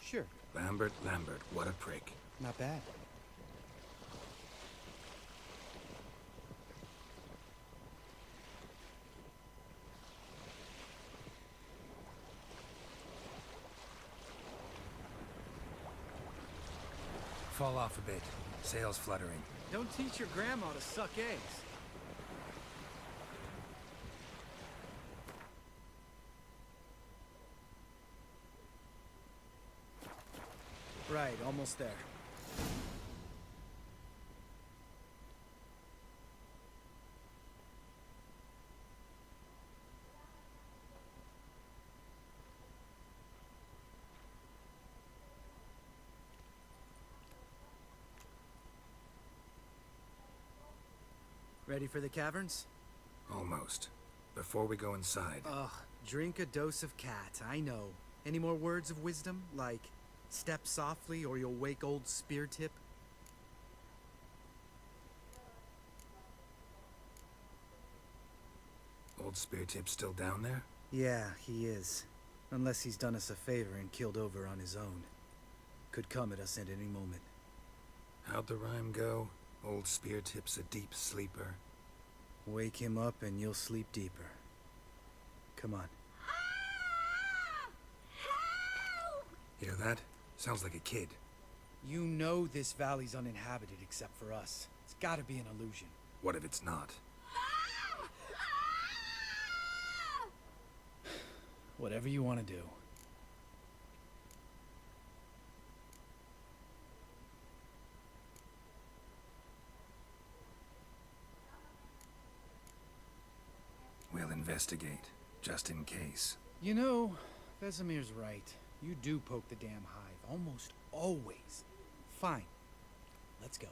Sure. Lambert, what a prick. Not bad. Fall off a bit. Sails fluttering. Don't teach your grandma to suck eggs. Right, almost there. Ready for the caverns? Almost. Before we go inside. Ugh, drink a dose of cat, I know. Any more words of wisdom? Like, step softly or you'll wake old Spear Tip? Old Spear Tip's still down there? Yeah, he is. Unless he's done us a favor and killed over on his own. Could come at us at any moment. How'd the rhyme go? Old Spear Tip's a deep sleeper. Wake him up and you'll sleep deeper. Come on. Hear that? Sounds like a kid. You know this valley's uninhabited except for us. It's gotta be an illusion. What if it's not? Whatever you want to do. We'll investigate, just in case. You know, Vesemir's right. You do poke the damn hive, almost always. Fine. Let's go.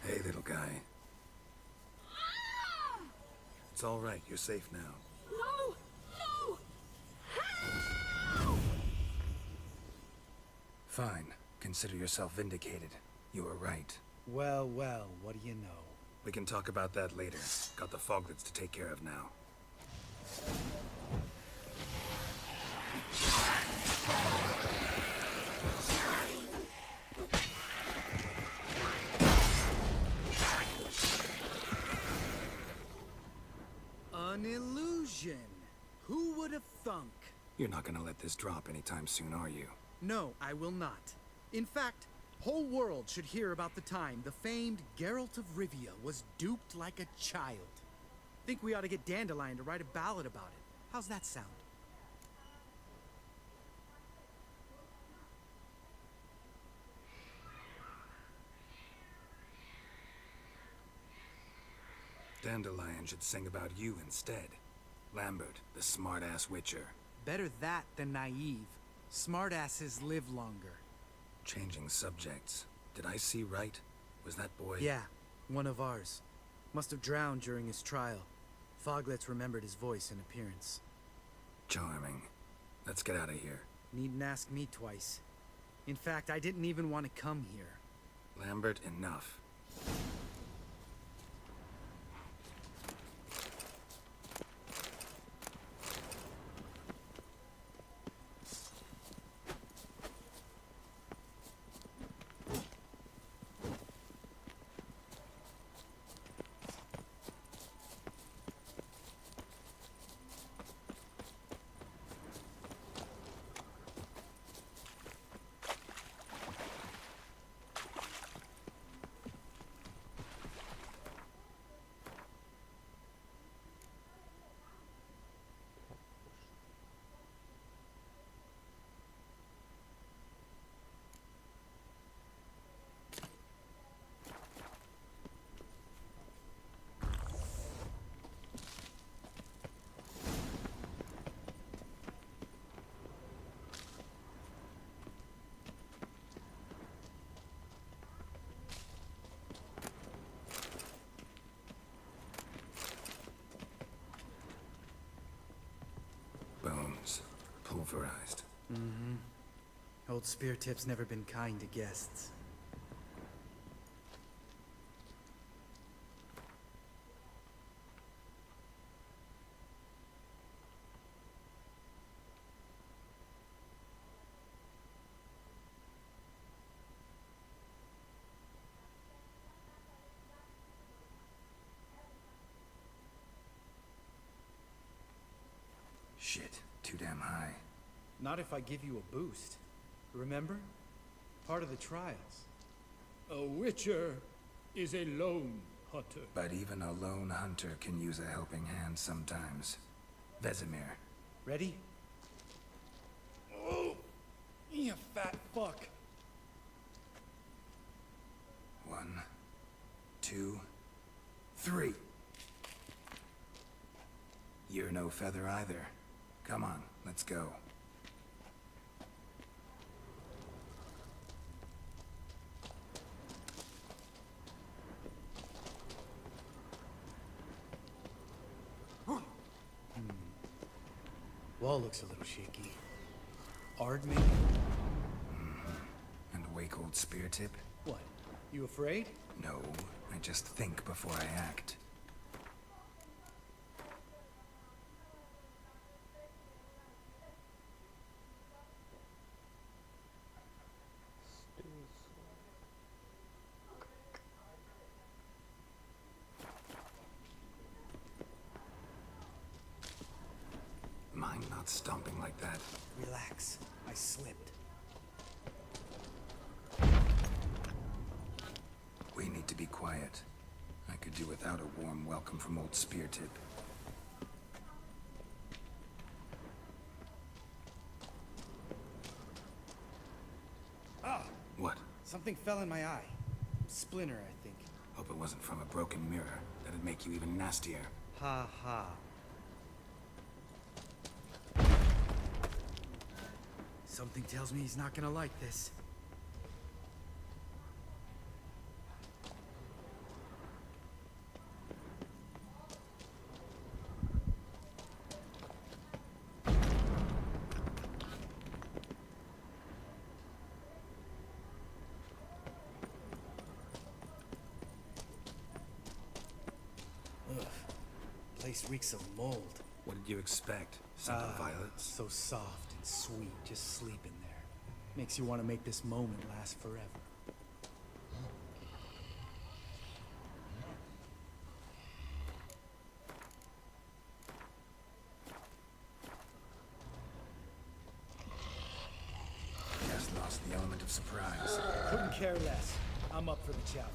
Hey, little guy. It's all right. You're safe now. No! No! Help! Fine. Consider yourself vindicated. You were right. Well, well, what do you know? We can talk about that later. Got the foglets to take care of now. An illusion. Who would have thunk? You're not gonna let this drop anytime soon, are you? No, I will not. In fact, whole world should hear about the time the famed Geralt of Rivia was duped like a child. Think we ought to get Dandelion to write a ballad about it. How's that sound? Dandelion should sing about you instead. Lambert, the smart-ass witcher. Better that than naive. Smartasses live longer. Changing subjects. Did I see right? Was that boy... Yeah, one of ours. Must have drowned during his trial. Foglets remembered his voice and appearance. Charming. Let's get out of here. Needn't ask me twice. In fact, I didn't even want to come here. Lambert, enough. pulverized. Old Spear Tip's never been kind to guests. Shit, too damn high. Not if I give you a boost. Remember? Part of the trials. A witcher is a lone hunter. But even a lone hunter can use a helping hand sometimes. Vesemir. Ready? Oh, you fat fuck. 1, 2, 3. You're no feather either. Come on, let's go. Wall looks a little shaky. Ard maybe? And wake old Spear Tip? What? You afraid? No, I just think before I act. Mind not stomping like that. Relax. I slipped. We need to be quiet. I could do without a warm welcome from old Spear Tip. Ah! What? Something fell in my eye. Splinter, I think. Hope it wasn't from a broken mirror. That'd make you even nastier. Ha ha. Something tells me he's not gonna like this. Ugh. Place reeks of mold. What did you expect? Scent of violets? So soft and sweet, just sleeping there. Makes you want to make this moment last forever. Just lost the element of surprise. Couldn't care less. I'm up for the challenge.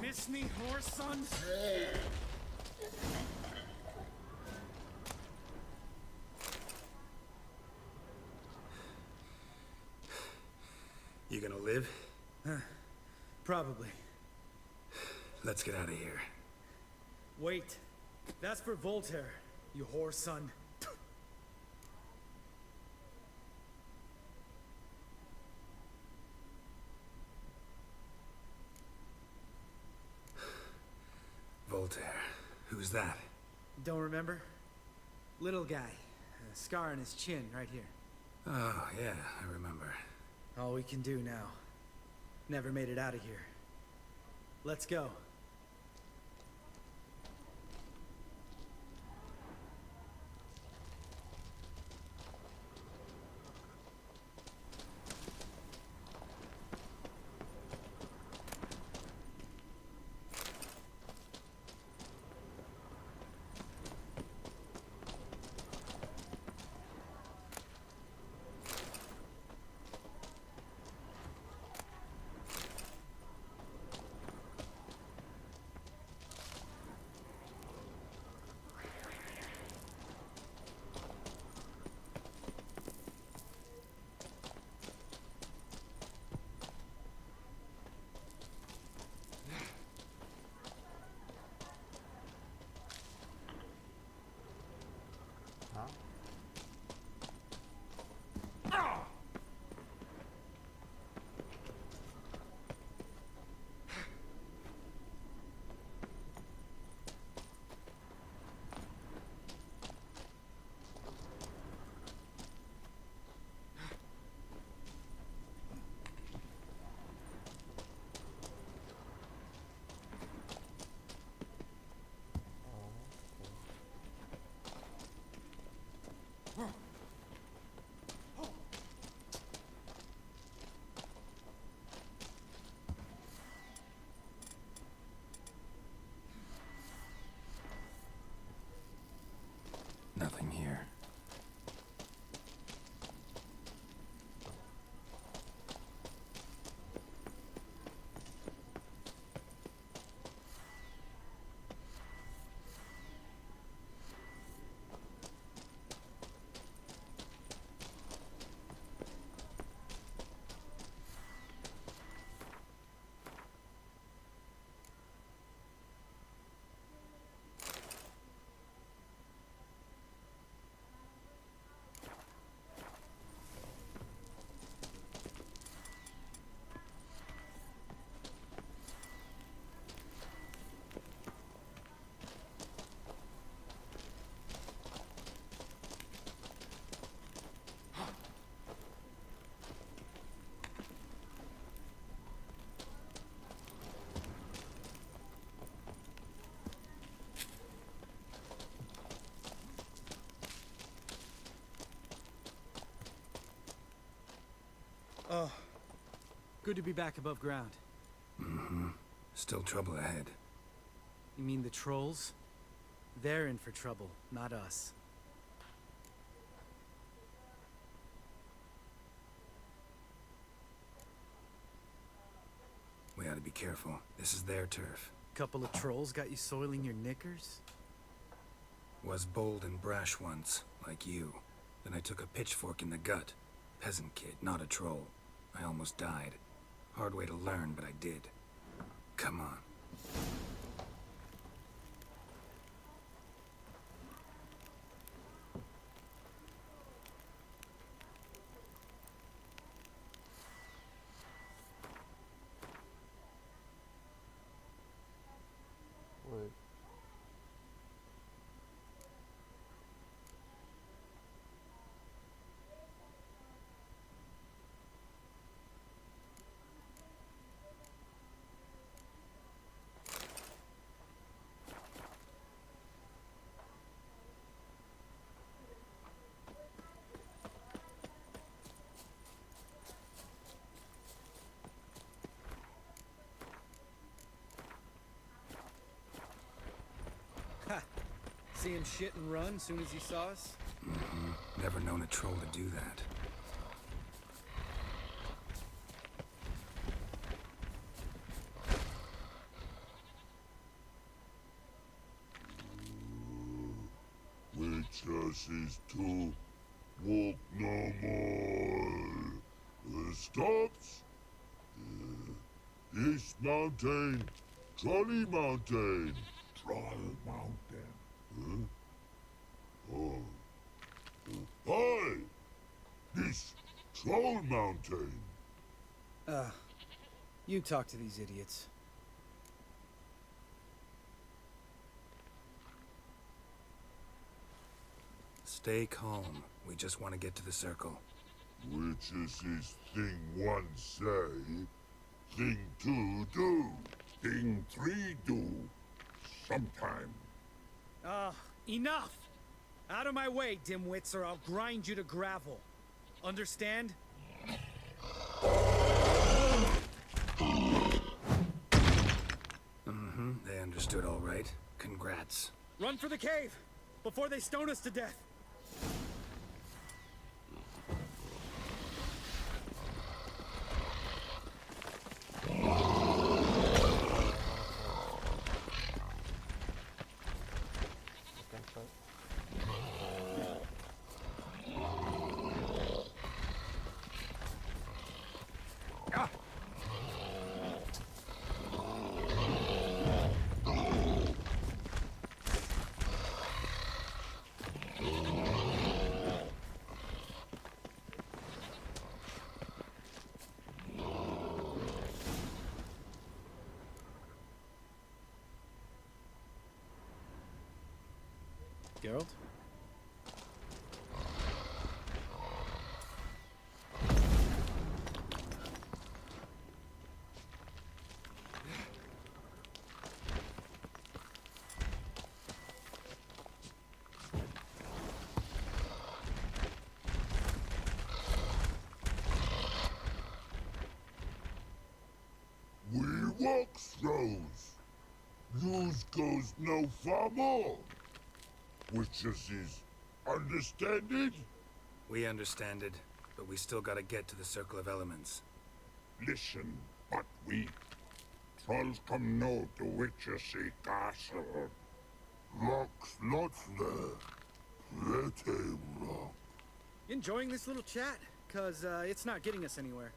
Miss me, horse son? You gonna live? Probably. Let's get out of here. Wait. That's for Voltaire, you whore son. that? Don't remember? Little guy. A scar on his chin, right here. Oh, yeah, I remember. All we can do now. Never made it out of here. Let's go. Nothing here. Oh, good to be back above ground. Mm-hmm. Still trouble ahead. You mean the trolls? They're in for trouble, not us. We ought to be careful. This is their turf. Couple of trolls got you soiling your knickers? Was bold and brash once, like you. Then I took a pitchfork in the gut. Peasant kid, not a troll. I almost died. Hard way to learn, but I did. Come on. Wait. Ha! See him shit and run soon as he saw us? Mm-hmm. Never known a troll to do that. Witches is to walk no more. Stops. This mountain, Trolley Mountain. Troll Mountain. Huh? Oh. Hi! This Troll Mountain. You talk to these idiots. Stay calm. We just want to get to the circle. Which is his thing one say, thing two do, thing three do, sometime. Enough! Out of my way, dimwits, or I'll grind you to gravel. Understand? They understood all right. Congrats. Run for the cave! Before they stone us to death! Geralt? We walk throws. News goes no far more. Which is understand it? We understand it, but we still gotta get to the Circle of Elements. Listen, but we trolls come no to Witchersea Castle. Rocks lots there. Plenty rock. Enjoying this little chat? Cause, it's not getting us anywhere.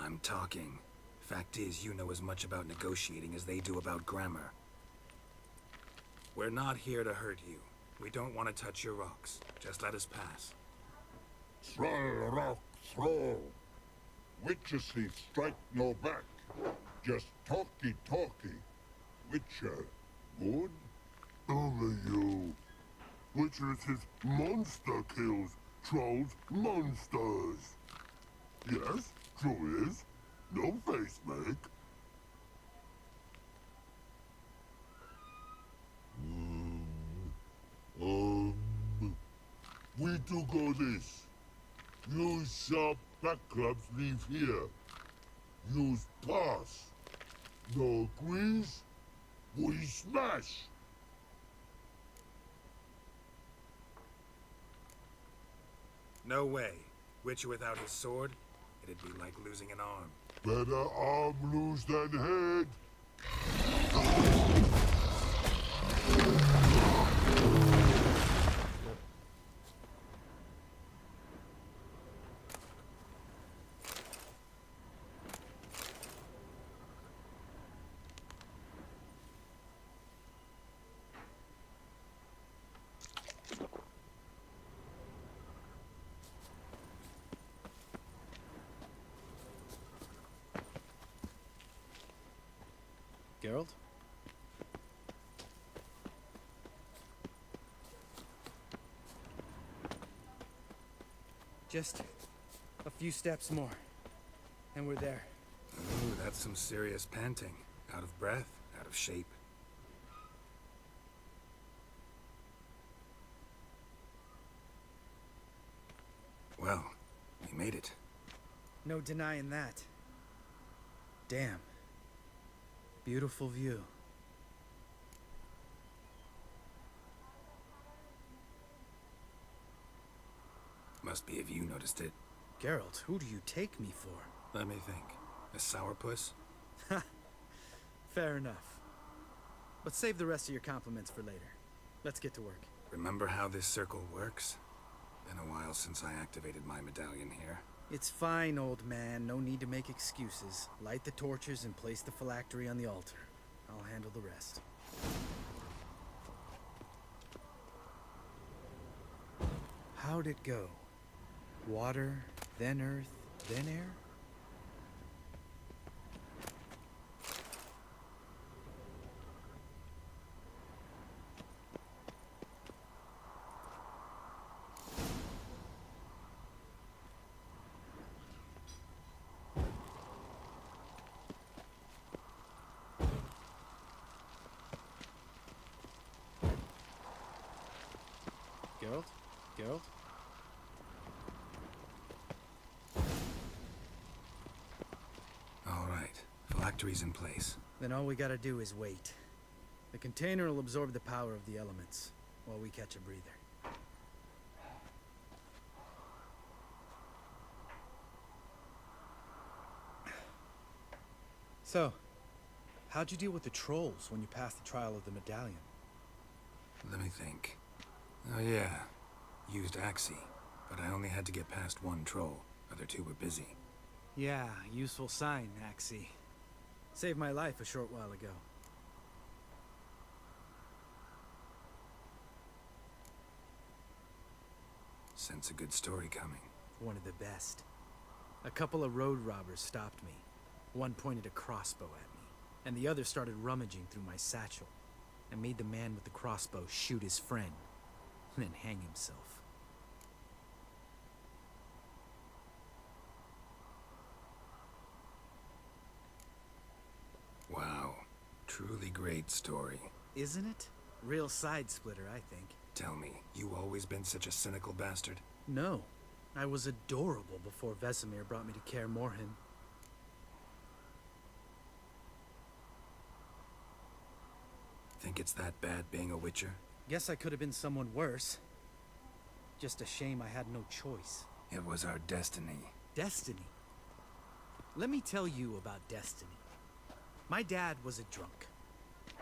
I'm talking. Fact is, you know as much about negotiating as they do about grammar. We're not here to hurt you. We don't want to touch your rocks. Just let us pass. Troll rock throw. Witchersea strike no back. Just talky. Witcher, good? Only you. Witcher is monster kills. Trolls monsters. Yes, true is. No face make. We do go this. Use sharp back clubs leave here. Use pass. No agrees? We smash. No way. Witcher without his sword? It'd be like losing an arm. Better arm lose than head. Geralt? Just a few steps more, and we're there. Ooh, that's some serious panting. Out of breath, out of shape. Well, we made it. No denying that. Damn. Beautiful view. Must be if you noticed it. Geralt, who do you take me for? Let me think. A sourpuss? Fair enough. But save the rest of your compliments for later. Let's get to work. Remember how this circle works? Been a while since I activated my medallion here. It's fine, old man. No need to make excuses. Light the torches and place the phylactery on the altar. I'll handle the rest. How'd it go? Water, then earth, then air? Geralt? All right. Phylactery's in place. Then all we gotta do is wait. The container will absorb the power of the elements, while we catch a breather. So, how'd you deal with the trolls when you passed the trial of the medallion? Let me think. Oh yeah. Used Axie, but I only had to get past one troll. Other two were busy. Yeah, useful sign, Axie. Saved my life a short while ago. Sense a good story coming. One of the best. A couple of road robbers stopped me. One pointed a crossbow at me, and the other started rummaging through my satchel, and made the man with the crossbow shoot his friend, and then hang himself. Wow. Truly great story. Isn't it? Real side splitter, I think. Tell me, you always been such a cynical bastard? No. I was adorable before Vesemir brought me to Kaer Morhen. Think it's that bad being a witcher? Guess I could have been someone worse. Just a shame I had no choice. It was our destiny. Destiny? Let me tell you about destiny. My dad was a drunk.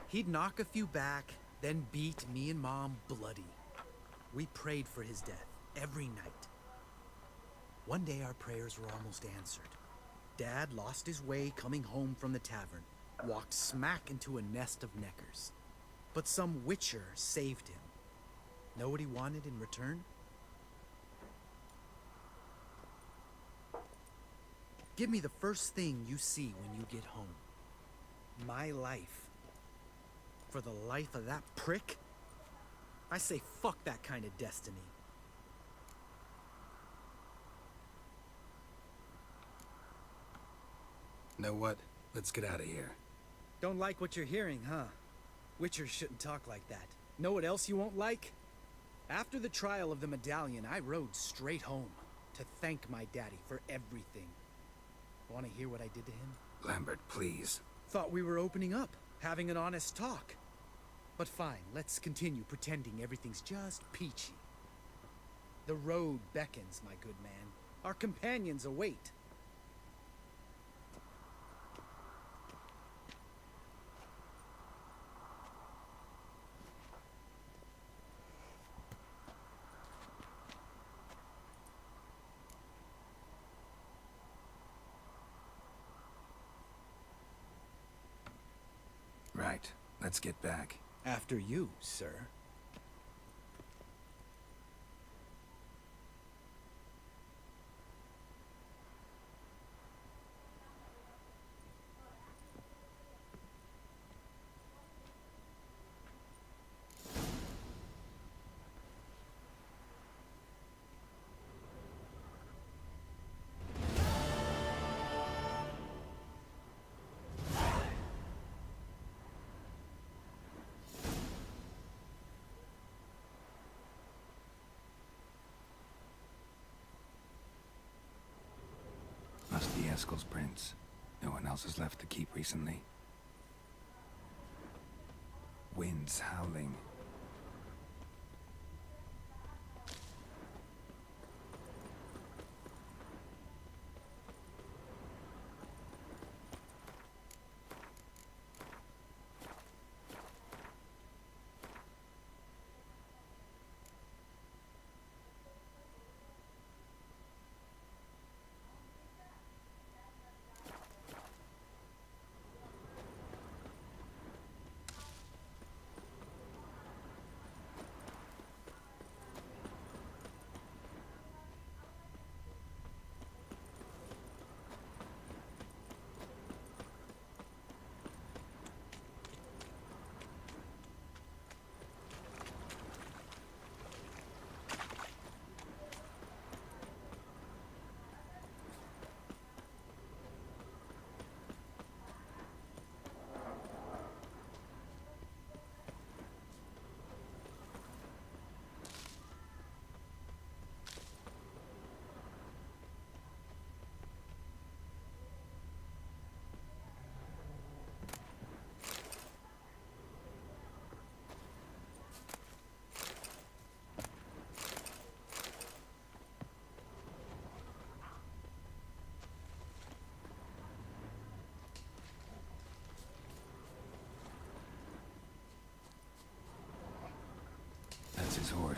He'd knock a few back, then beat me and Mom bloody. We prayed for his death every night. One day our prayers were almost answered. Dad lost his way coming home from the tavern, walked smack into a nest of neckers. But some witcher saved him. Know what he wanted in return? Give me the first thing you see when you get home. My life. For the life of that prick? I say fuck that kind of destiny. Know what? Let's get out of here. Don't like what you're hearing, huh? Witchers shouldn't talk like that. Know what else you won't like? After the trial of the medallion, I rode straight home to thank my daddy for everything. Want to hear what I did to him? Lambert, please. Thought we were opening up, having an honest talk. But fine, let's continue pretending everything's just peachy. The road beckons, my good man. Our companions await. Right. Let's get back. After you, sir. Must be Eskel's prints. No one else has left the keep recently. Winds howling.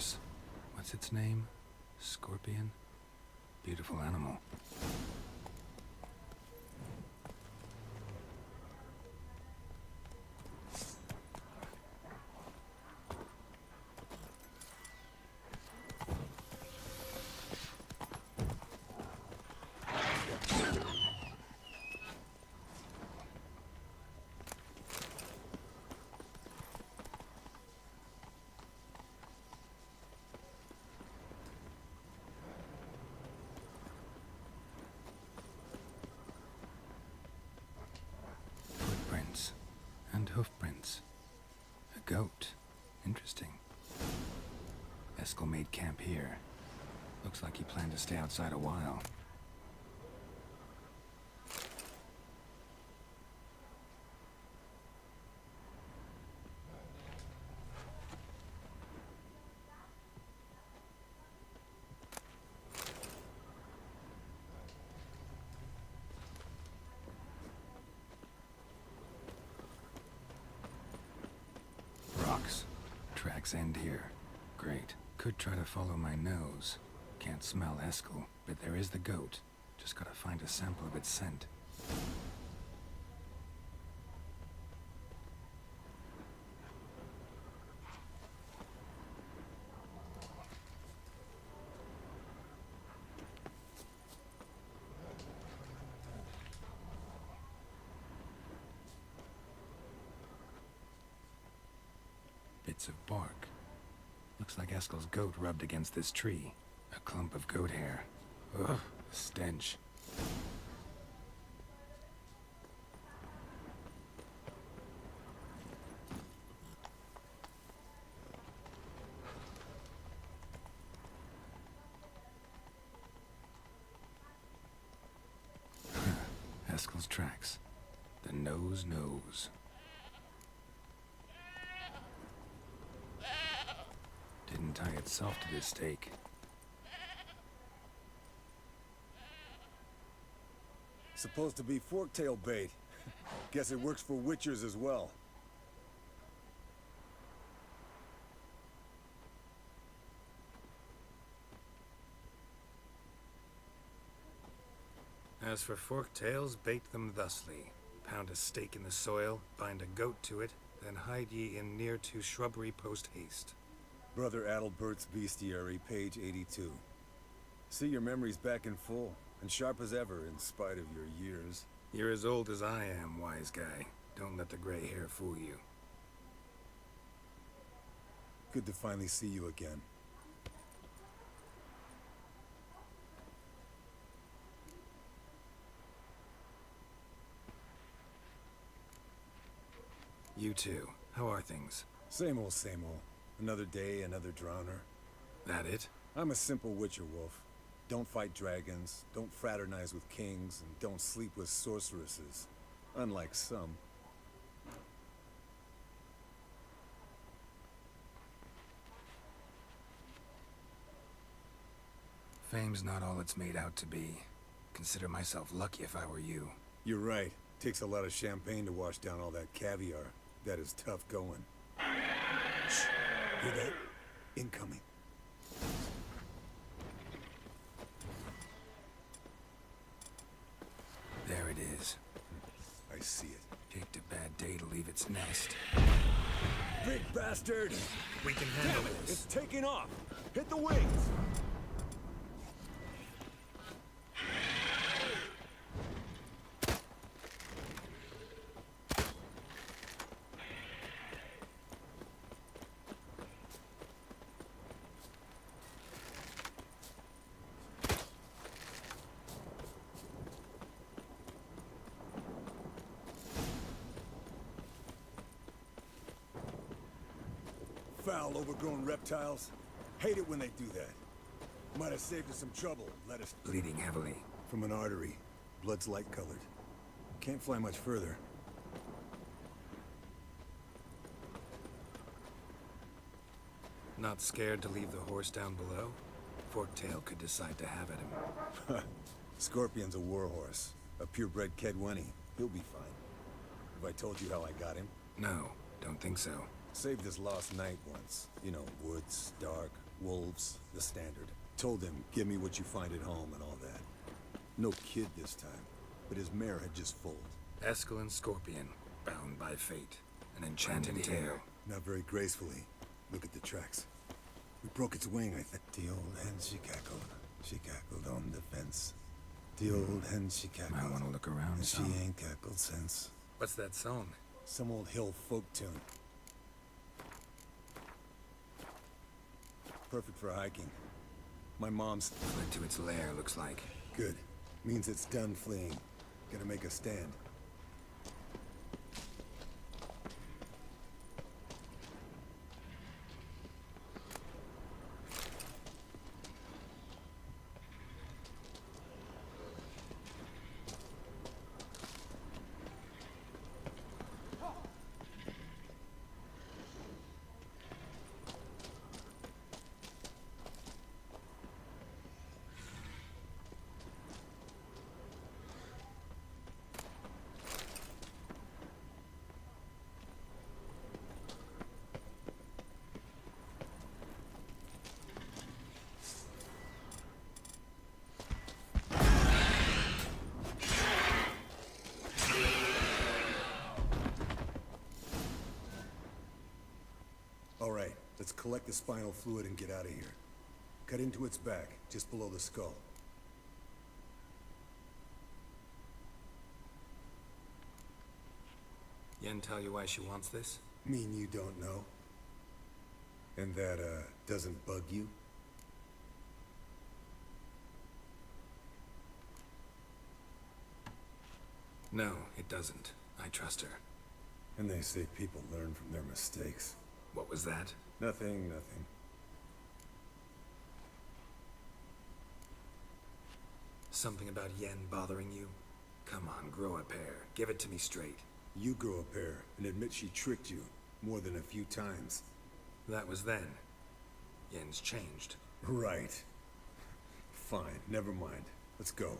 horse. What's its name? Scorpion? Beautiful animal. Footprints. And hoofprints. A goat. Interesting. Eskel made camp here. Looks like he planned to stay outside a while. Rocks. Tracks end here. Great. Could try to follow my nose. Can't smell Eskel, but there is the goat. Just gotta find a sample of its scent. Bits of bark. Looks like Eskel's goat rubbed against this tree. A clump of goat hair. Ugh, the stench. Eskel's tracks. The nose knows. Didn't tie itself to this stake. Supposed to be forktail bait. Guess it works for witchers as well. As for fork-tails, bait them thusly. Pound a stake in the soil, bind a goat to it, then hide ye in near to shrubbery post-haste. Brother Adalbert's Bestiary, page 82. See your memories back in full, and sharp as ever in spite of your years. You're as old as I am, wise guy. Don't let the gray hair fool you. Good to finally see you again. You too. How are things? Same old, same old. Another day, another drowner. That it? I'm a simple witcher wolf. Don't fight dragons, don't fraternize with kings, and don't sleep with sorceresses. Unlike some. Fame's not all it's made out to be. Consider myself lucky if I were you. You're right. Takes a lot of champagne to wash down all that caviar. That is tough going. Shh. Hear that? Incoming. There it is. I see it. Picked a bad day to leave its nest. Big bastard! We can handle Damn it! this. It's taking off! Hit the wings! Foul, overgrown reptiles. Hate it when they do that. Might have saved us some trouble. Let us... Bleeding heavily. From an artery. Blood's light-colored. Can't fly much further. Not scared to leave the horse down below? Forktail could decide to have at him. Scorpion's a warhorse. A purebred Kedwenny. He'll be fine. Have I told you how I got him? No, don't think so. Saved his lost night once. You know, woods, dark, wolves, the standard. Told him, give me what you find at home and all that. No kid this time, but his mare had just foaled. Escalon Scorpion, bound by fate. An enchanted tale. Not very gracefully. Look at the tracks. We broke its wing, I think. The old hen, she cackled. She cackled on the fence. The old hen, she cackled. Might want to look around And she some. ain't cackled since. What's that song? Some old hill folk tune. Perfect for hiking. My mom's... Fled to its lair, looks like. Good. Means it's done fleeing. Gonna make a stand. All right, let's collect the spinal fluid and get out of here. Cut into its back, just below the skull. Yen tell you why she wants this? Mean you don't know? And that, doesn't bug you? No, it doesn't. I trust her. And they say people learn from their mistakes. What was that? Nothing, nothing. Something about Yen bothering you? Come on, grow a pair. Give it to me straight. You grow a pair and admit she tricked you more than a few times. That was then. Yen's changed. Right. Fine, never mind. Let's go.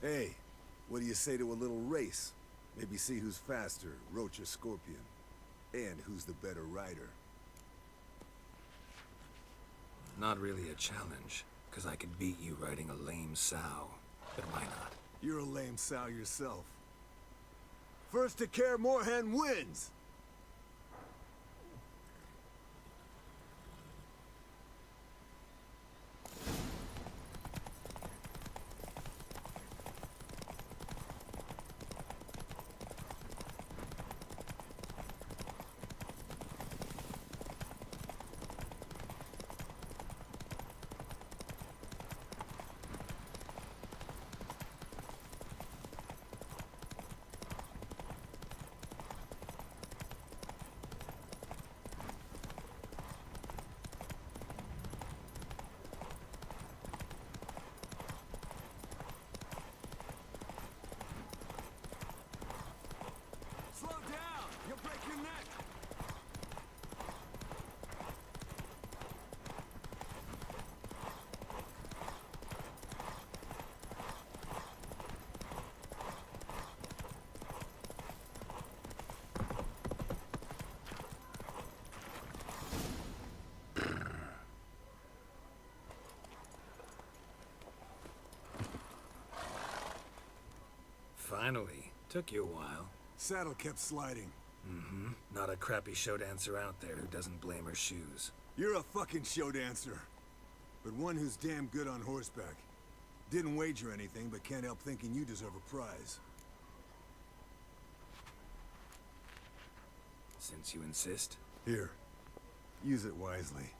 Hey, what do you say to a little race? Maybe see who's faster, Roach or Scorpion. And who's the better rider. Not really a challenge, because I could beat you riding a lame sow. But why not? You're a lame sow yourself. First to Kaer Morhen wins! Slow down! You'll break your neck! Finally. Took you a while. Saddle kept sliding. Mm-hmm. Not a crappy show dancer out there who doesn't blame her shoes. You're a fucking show dancer. But one who's damn good on horseback. Didn't wager anything, but can't help thinking you deserve a prize. Since you insist. Here. Use it wisely.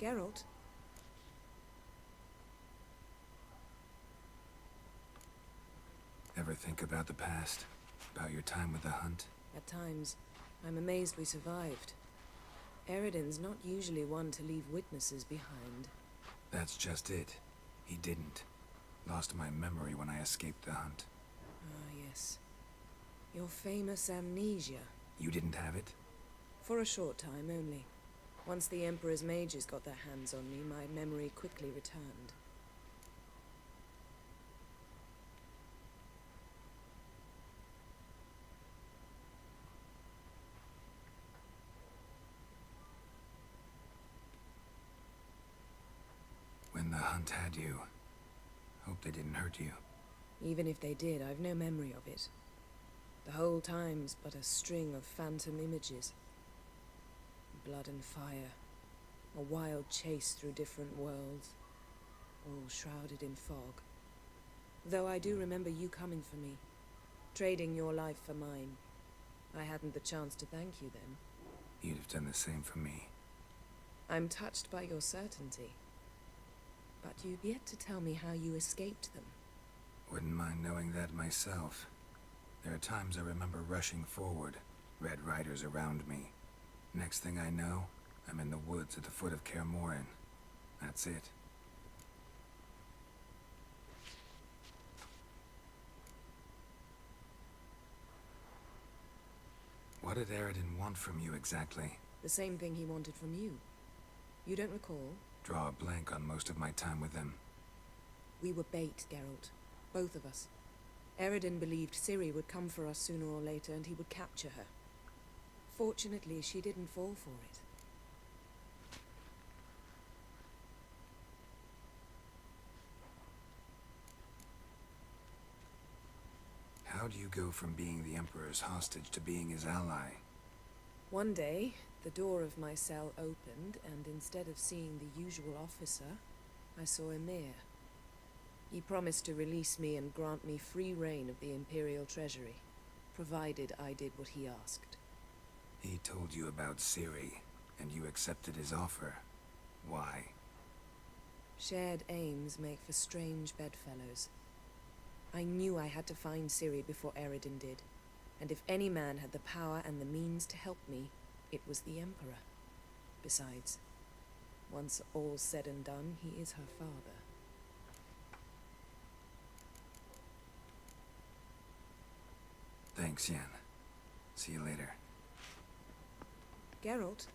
Geralt? Ever think about the past? About your time with the hunt? At times, I'm amazed we survived. Eridan's not usually one to leave witnesses behind. That's just it. He didn't. Lost my memory when I escaped the hunt. Ah, yes. Your famous amnesia. You didn't have it? For a short time only. Once the Emperor's mages got their hands on me, my memory quickly returned. When the hunt had you, hope they didn't hurt you. Even if they did, I've no memory of it. The whole time's but a string of phantom images. Blood and fire. A wild chase through different worlds. All shrouded in fog. Though I do remember you coming for me. Trading your life for mine. I hadn't the chance to thank you then. You'd have done the same for me. I'm touched by your certainty. But you've yet to tell me how you escaped them. Wouldn't mind knowing that myself. There are times I remember rushing forward, Red Riders around me. Next thing I know, I'm in the woods at the foot of Kaer Morhen. That's it. What did Eridan want from you exactly? The same thing he wanted from you. You don't recall? Draw a blank on most of my time with them. We were bait, Geralt. Both of us. Eridan believed Ciri would come for us sooner or later and he would capture her. Fortunately, she didn't fall for it. How do you go from being the Emperor's hostage to being his ally? One day, the door of my cell opened, and instead of seeing the usual officer, I saw Emir. He promised to release me and grant me free reign of the Imperial Treasury, provided I did what he asked. He told you about Ciri, and you accepted his offer. Why? Shared aims make for strange bedfellows. I knew I had to find Ciri before Eridan did, and if any man had the power and the means to help me, it was the Emperor. Besides, once all's said and done, he is her father. Thanks, Yen. See you later. Geralt?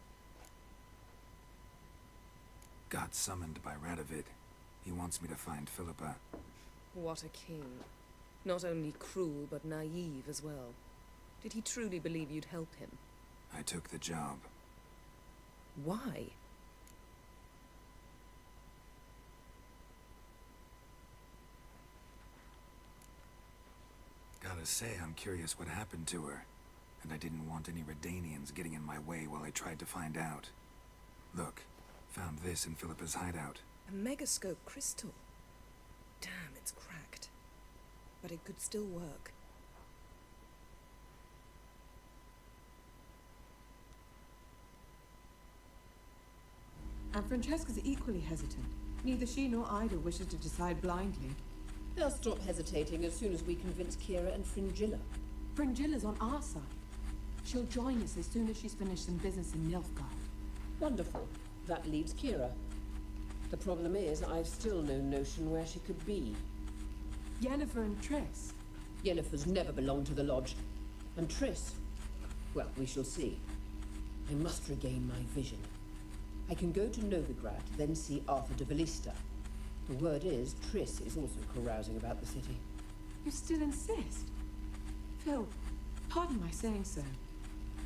Got summoned by Radovid. He wants me to find Philippa. What a king. Not only cruel, but naive as well. Did he truly believe you'd help him? I took the job. Why? Gotta say, I'm curious what happened to her. And I didn't want any Redanians getting in my way while I tried to find out. Look, found this in Philippa's hideout. A megascope crystal. Damn, it's cracked. But it could still work. And Francesca's equally hesitant. Neither she nor Ida wishes to decide blindly. They'll stop hesitating as soon as we convince Kira and Fringilla. Fringilla's on our side. She'll join us as soon as she's finished some business in Nilfgaard. Wonderful. That leaves Kira. The problem is, I've still no notion where she could be. Yennefer and Triss. Yennefer's never belonged to the Lodge. And Triss, well, we shall see. I must regain my vision. I can go to Novigrad, then see Arthur de Valista. The word is, Triss is also carousing about the city. You still insist? Phil, pardon my saying so,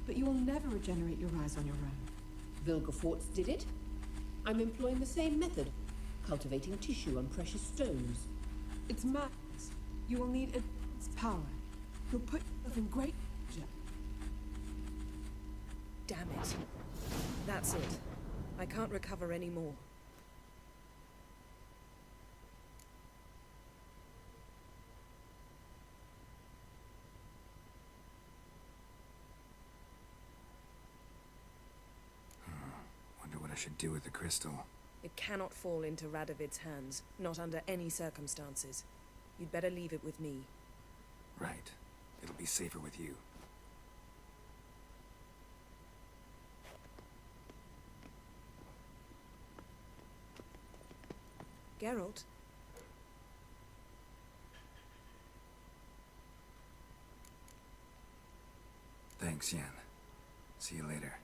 but you will never regenerate your eyes on your own. Vilgefortz did it. I'm employing the same method, cultivating tissue on precious stones. It's madness. You will need its power. You'll put yourself in great danger. Damn it. That's it. I can't recover any more. Wonder what what I should do with the crystal. It cannot fall into Radovid's hands, not under any circumstances. You'd better leave it with me. Right. It'll be safer with you. Geralt? Thanks, Yen. See you later.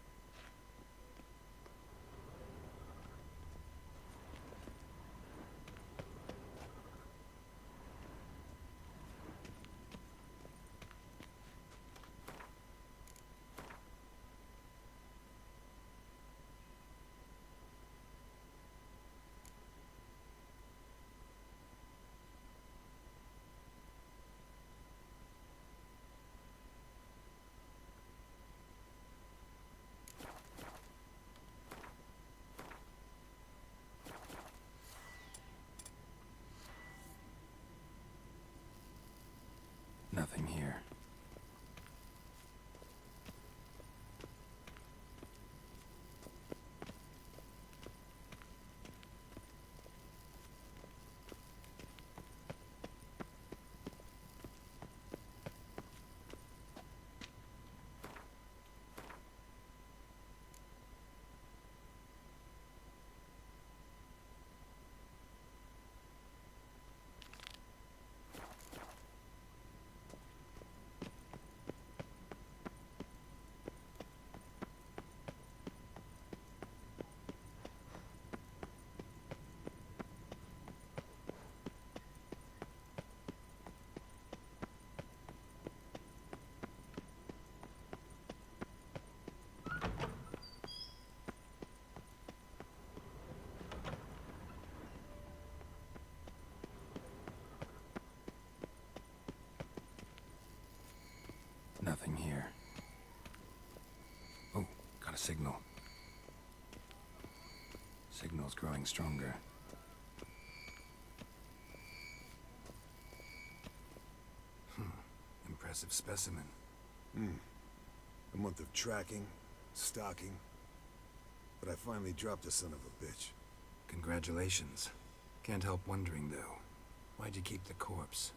Nothing here. Nothing here. Oh, got a signal. Signal's growing stronger. Impressive specimen. A month of tracking, stalking. But I finally dropped the son of a bitch. Congratulations. Can't help wondering, though. Why'd you keep the corpse?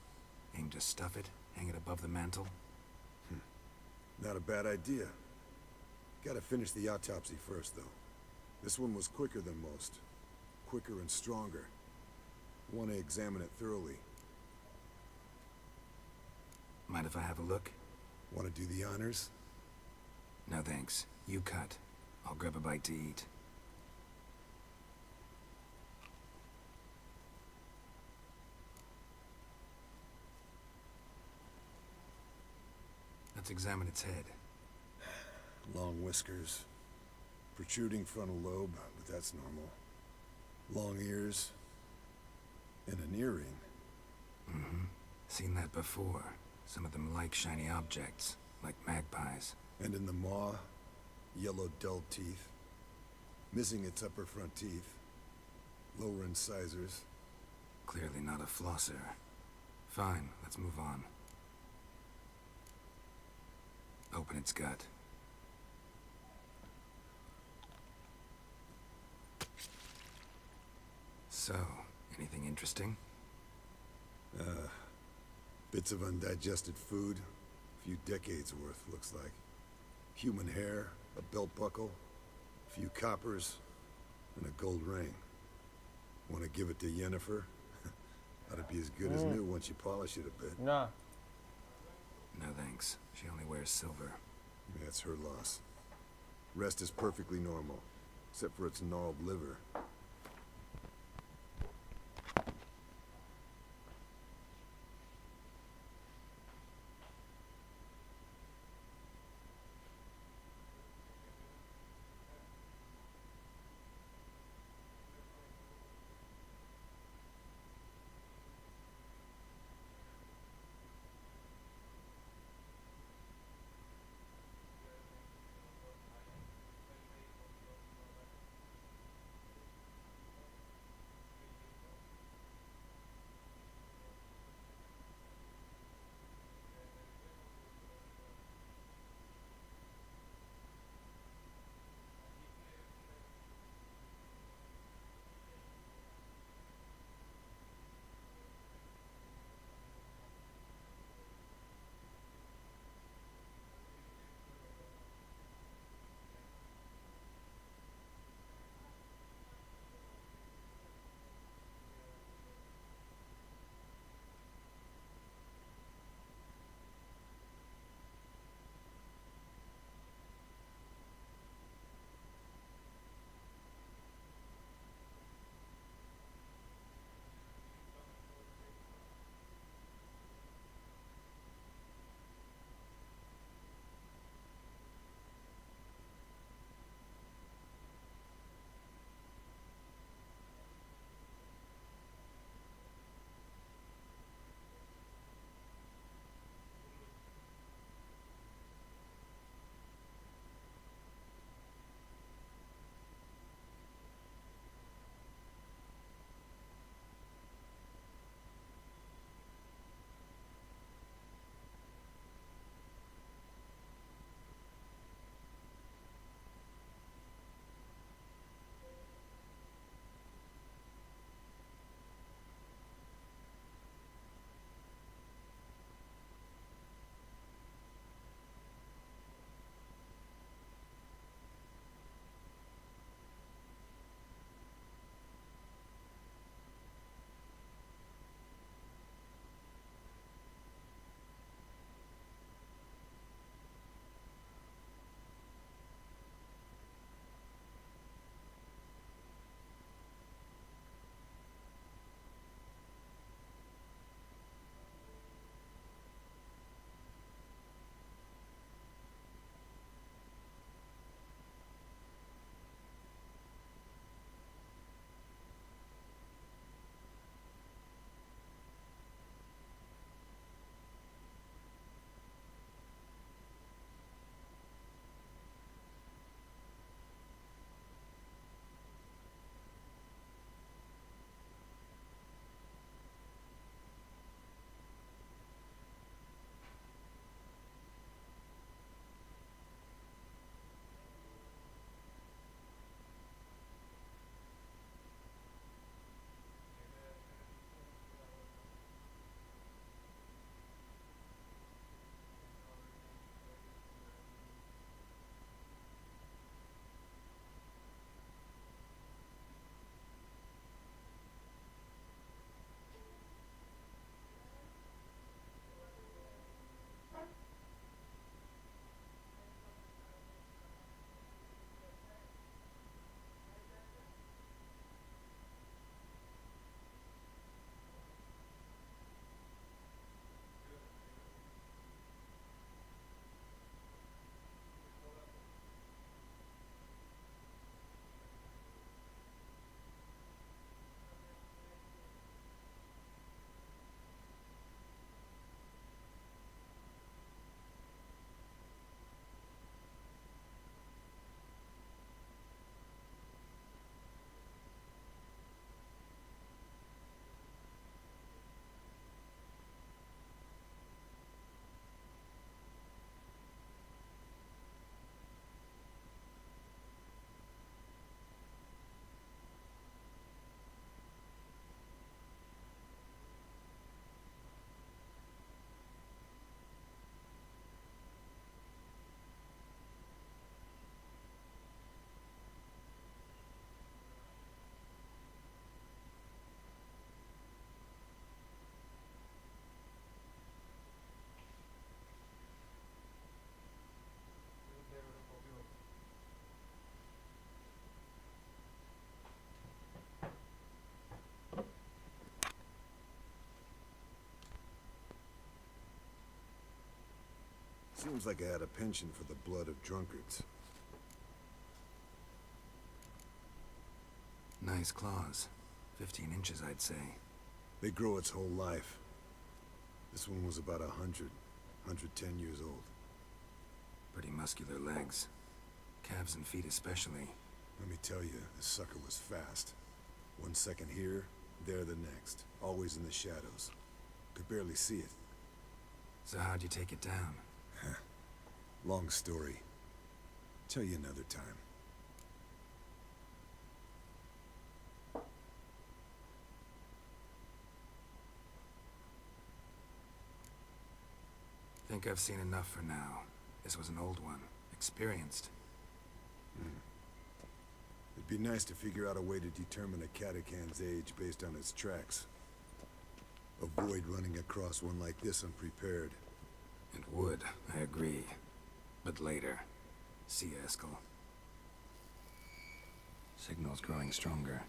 Aim to stuff it? Hang it above the mantle? Not a bad idea. Gotta finish the autopsy first, though. This one was quicker than most. Quicker and stronger. Want to examine it thoroughly. Mind if I have a look? Want to do the honors? No thanks. You cut. I'll grab a bite to eat. Let's examine its head. Long whiskers. Protruding frontal lobe, but that's normal. Long ears. And an earring. Seen that before. Some of them like shiny objects, like magpies. And in the maw, yellow dull teeth. Missing its upper front teeth. Lower incisors. Clearly not a flosser. Fine, let's move on. Open its gut. So, anything interesting? Bits of undigested food. A few decades worth, looks like. Human hair, a belt buckle, a few coppers, and a gold ring. Want to give it to Yennefer? Ought to be as good as new once you polish it a bit. Nah. No thanks. She only wears silver. That's her loss. Rest is perfectly normal, except for its gnarled liver. Seems like I had a penchant for the blood of drunkards. Nice claws. 15 inches, I'd say. They grow its whole life. This one was about 110 years old. Pretty muscular legs. Calves and feet especially. Let me tell you, this sucker was fast. 1 second here, there the next. Always in the shadows. Could barely see it. So how'd you take it down? Long story. Tell you another time. Think I've seen enough for now. This was an old one. Experienced. It'd be nice to figure out a way to determine a catacan's age based on its tracks. Avoid running across one like this unprepared. It would, I agree. But later. See you, Eskel. Signal's growing stronger.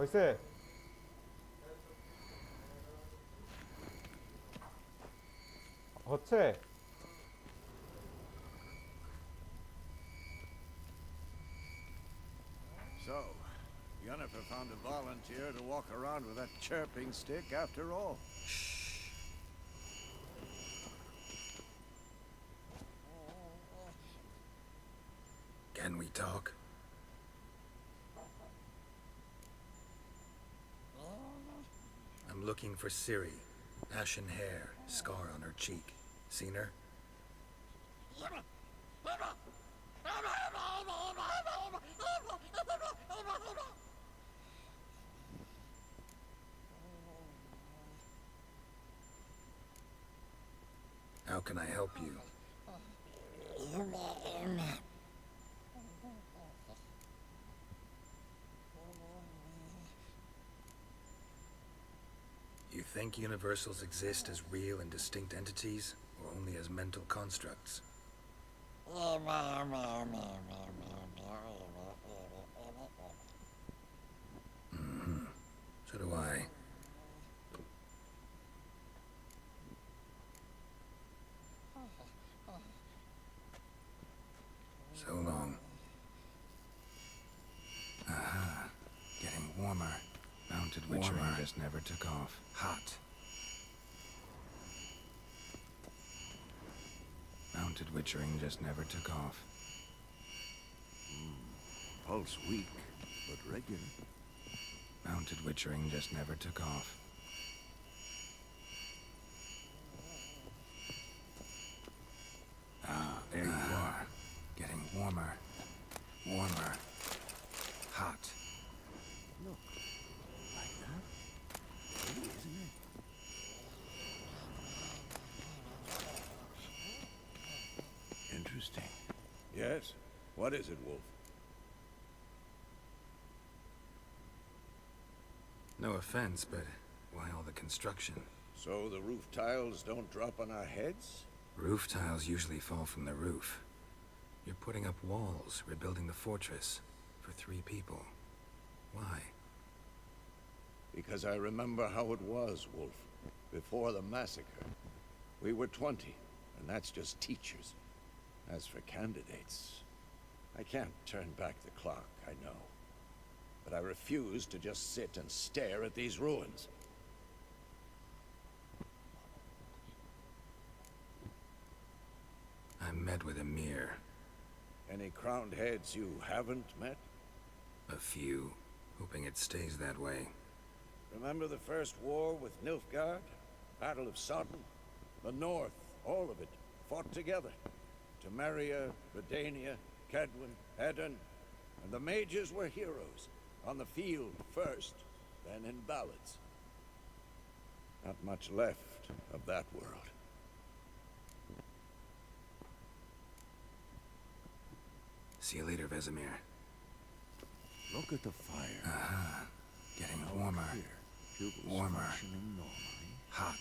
벌새. 어째? So, Yennefer found a volunteer to walk around with that chirping stick after all. Can we talk? I'm looking for Ciri. Ashen hair, scar on her cheek. Seen her? How can I help you? You think universals exist as real and distinct entities, or only as mental constructs? So do I. So long. Aha. Getting warmer. Mounted witchering just never took off. Hot. Mounted witchering just never took off. Pulse weak, but regular. Mounted witchering just never took off. Ah, there you are. Getting warmer. Warmer. Hot. Look, like that. Pretty, isn't it? Interesting. Yes? What is it, Wolf? No offense, but why all the construction? So the roof tiles don't drop on our heads? Roof tiles usually fall from the roof. You're putting up walls, rebuilding the fortress. For 3 people. Why? Because I remember how it was, Wolf. Before the massacre. We were 20, and that's just teachers. As for candidates, I can't turn back the clock, I know. But I refuse to just sit and stare at these ruins. I met with Emir. Any crowned heads you haven't met? A few. Hoping it stays that way. Remember the first war with Nilfgaard? Battle of Sodden? The North, all of it, fought together. Temeria, Redania, Kedwin, Edirn, and the mages were heroes. On the field first, then in ballads. Not much left of that world. See you later, Vesemir. Look at the fire. Aha. Getting warmer. Here. Warmer. Hot.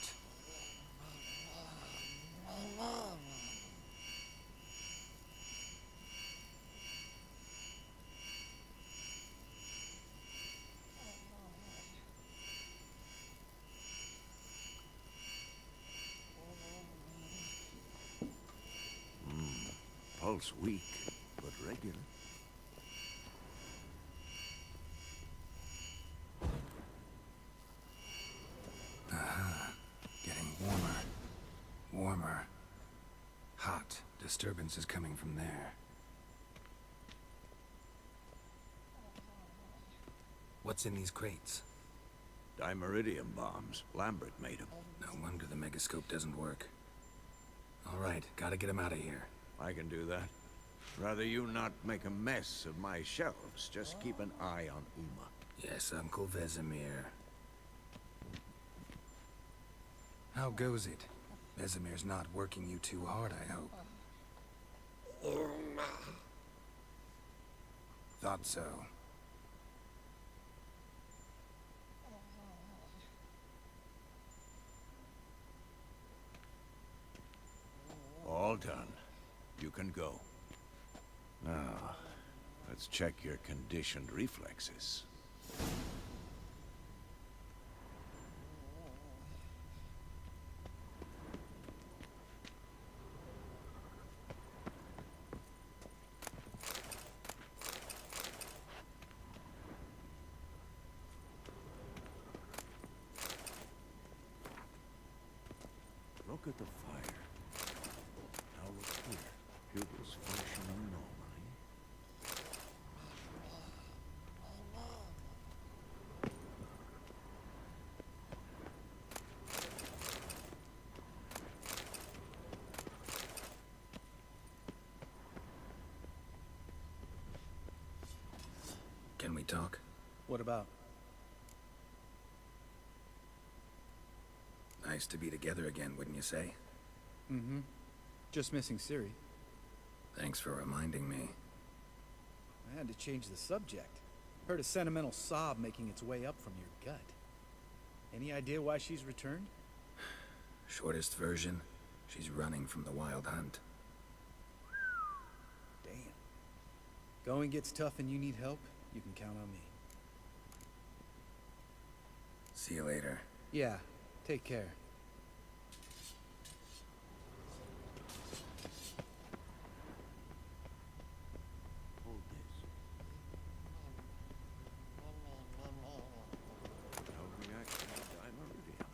Pulse weak, but regular. Getting warmer. Warmer. Hot. Disturbance is coming from there. What's in these crates? Dimeridium bombs. Lambert made them. No wonder the megascope doesn't work. All right, gotta get him out of here. I can do that. Rather you not make a mess of my shelves. Just keep an eye on Uma. Yes, Uncle Vesemir. How goes it? Vesemir's not working you too hard, I hope. Thought so. All done. You can go. Now, let's check your conditioned reflexes. Look at the fire. Now look here. Pupils functioning normally. Can we talk? What about? Nice to be together again, wouldn't you say? Mm-hmm. Just missing Siri. Thanks for reminding me. I had to change the subject. Heard a sentimental sob making its way up from your gut. Any idea why she's returned? Shortest version, she's running from the wild hunt. Damn. Going gets tough and you need help, you can count on me. See you later. Yeah, take care. Hold this. No reaction to dimeridium.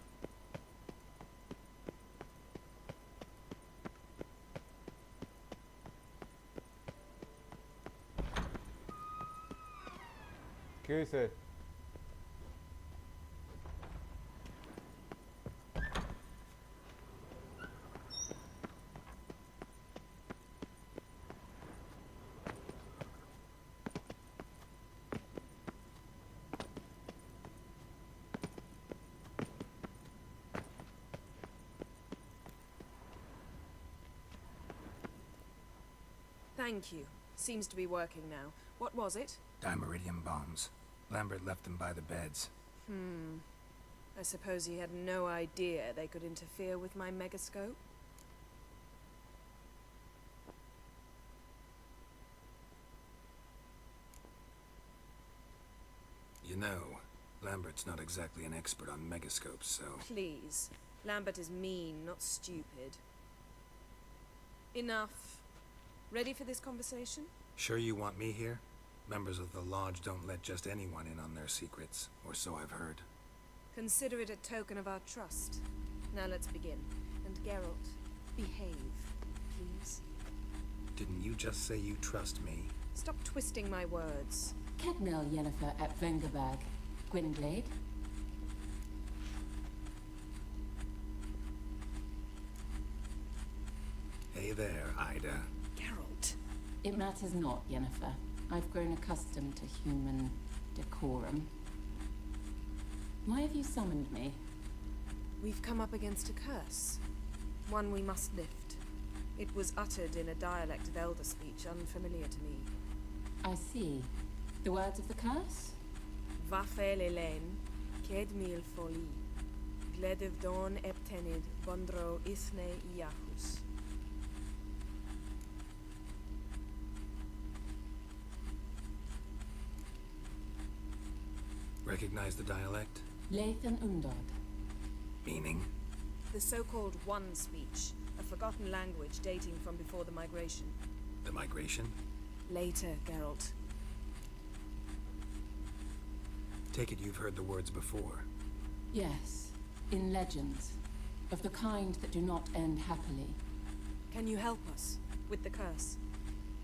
¿Qué dice? Thank you. Seems to be working now. What was it? Dimeridium bombs. Lambert left them by the beds. I suppose he had no idea they could interfere with my megascope? You know, Lambert's not exactly an expert on megascopes, so... Please. Lambert is mean, not stupid. Enough. Ready for this conversation? Sure you want me here? Members of the Lodge don't let just anyone in on their secrets, or so I've heard. Consider it a token of our trust. Now let's begin. And Geralt, behave, please. Didn't you just say you trust me? Stop twisting my words. Kednel Yennefer at Vengerberg, Gwynblade. Hey there, Ida. Geralt. It matters not, Yennefer. I've grown accustomed to human decorum. Why have you summoned me? We've come up against a curse. One we must lift. It was uttered in a dialect of Elder speech unfamiliar to me. I see. The words of the curse? Vafe Lelaine, Kedmil foli. Gledev don eptenid bondro ithne iachus. Recognize the dialect? Lathan Undod. Meaning? The so-called One speech, a forgotten language dating from before the migration. The migration? Later, Geralt. Take it you've heard the words before. Yes, in legends. Of the kind that do not end happily. Can you help us with the curse?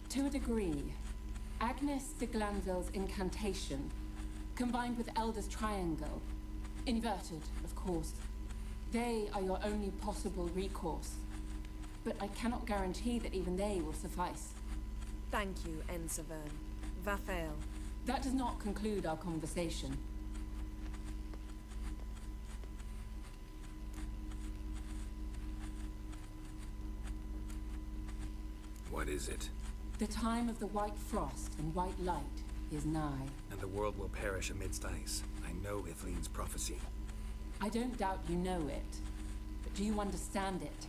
To a degree. Agnes de Glanville's incantation, combined with Elder's triangle. Inverted, of course. They are your only possible recourse. But I cannot guarantee that even they will suffice. Thank you, Ensavern. Vafael. That does not conclude our conversation. What is it? The time of the white frost and white light is nigh. And the world will perish amidst ice. I know Ithleen's prophecy. I don't doubt you know it. But do you understand it?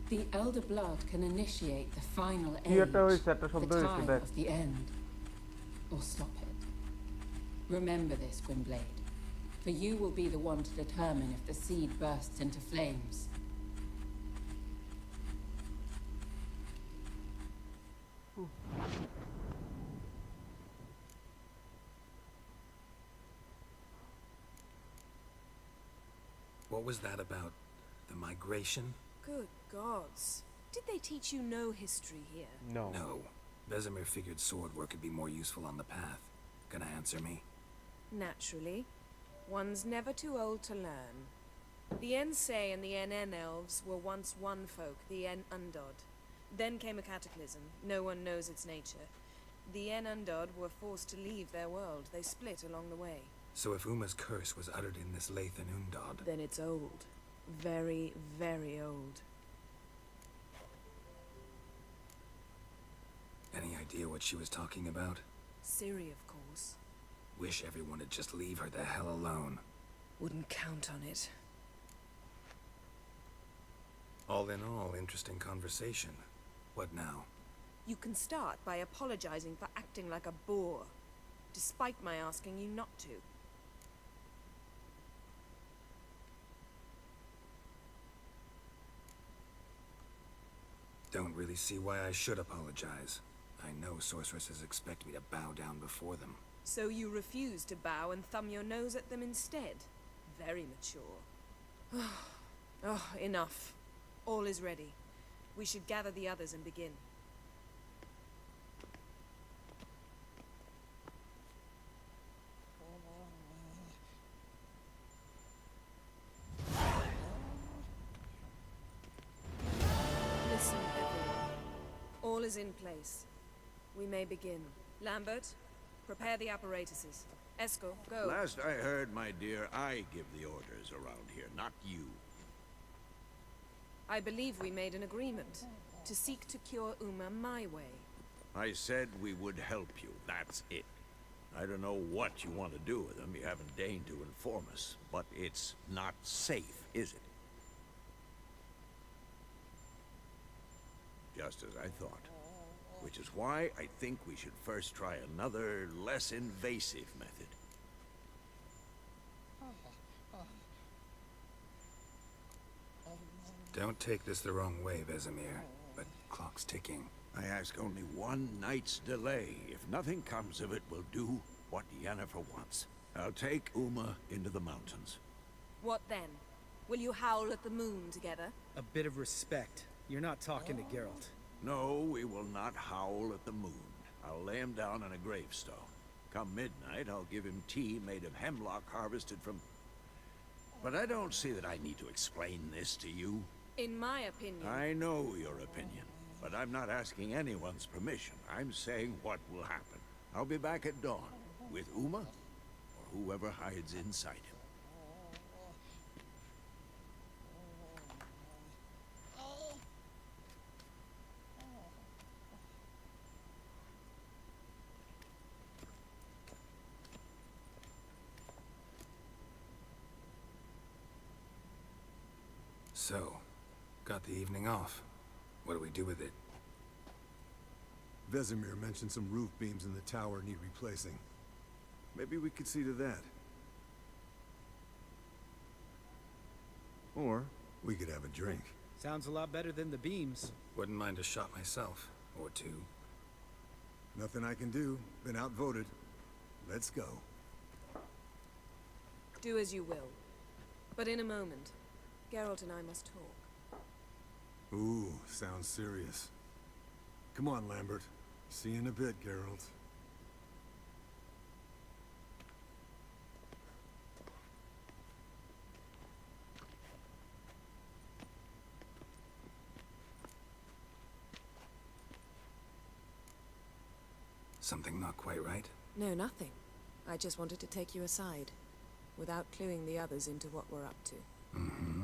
The Elder Blood can initiate the final age. The time of the end. Or stop it. Remember this, Gwynblade. For you will be the one to determine if the seed bursts into flames. What was that about? The migration? Good gods. Did they teach you no history here? No. No. Vesemir figured sword work could be more useful on the path. Gonna answer me? Naturally. One's never too old to learn. The Ensei and the NN elves were once one folk, the En Undod. Then came a cataclysm. No one knows its nature. The En Undod were forced to leave their world. They split along the way. So if Uma's curse was uttered in this Lathan Undod... Then it's old. Very, very old. Any idea what she was talking about? Ciri, of course. Wish everyone would just leave her the hell alone. Wouldn't count on it. All in all, interesting conversation. What now? You can start by apologizing for acting like a boor, despite my asking you not to. Don't really see why I should apologize. I know sorceresses expect me to bow down before them. So you refuse to bow and thumb your nose at them instead? Very mature. Oh, enough. All is ready. We should gather the others and begin. Listen, everyone. All is in place. We may begin. Lambert, prepare the apparatuses. Esco, go. Last I heard, my dear, I give the orders around here, not you. I believe we made an agreement to seek to cure Uma my way. I said we would help you, that's it. I don't know what you want to do with them, you haven't deigned to inform us, but it's not safe, is it? Just as I thought. Which is why I think we should first try another, less invasive method. Don't take this the wrong way, Vesemir, but clock's ticking. I ask only one night's delay. If nothing comes of it, we'll do what Yennefer wants. I'll take Uma into the mountains. What then? Will you howl at the moon together? A bit of respect. You're not talking to Geralt. No, we will not howl at the moon. I'll lay him down on a gravestone. Come midnight, I'll give him tea made of hemlock harvested from... But I don't see that I need to explain this to you. In my opinion... I know your opinion, but I'm not asking anyone's permission. I'm saying what will happen. I'll be back at dawn, with Uma, or whoever hides inside him. So, got the evening off. What do we do with it? Vesemir mentioned some roof beams in the tower need replacing. Maybe we could see to that. Or we could have a drink. Sounds a lot better than the beams. Wouldn't mind a shot myself. Or two. Nothing I can do. Been outvoted. Let's go. Do as you will. But in a moment, Geralt and I must talk. Ooh, sounds serious. Come on, Lambert. See you in a bit, Geralt. Something not quite right? No, nothing. I just wanted to take you aside, without cluing the others into what we're up to. Mm-hmm.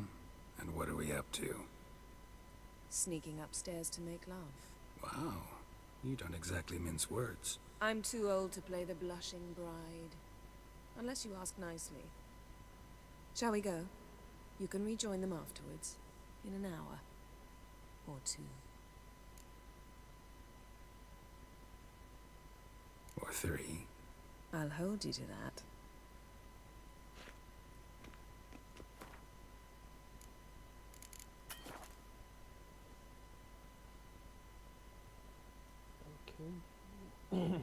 And what are we up to? Sneaking upstairs to make love. Wow. You don't exactly mince words. I'm too old to play the blushing bride. Unless you ask nicely. Shall we go? You can rejoin them afterwards. In an hour. Or two. Or three. I'll hold you to that. Okay.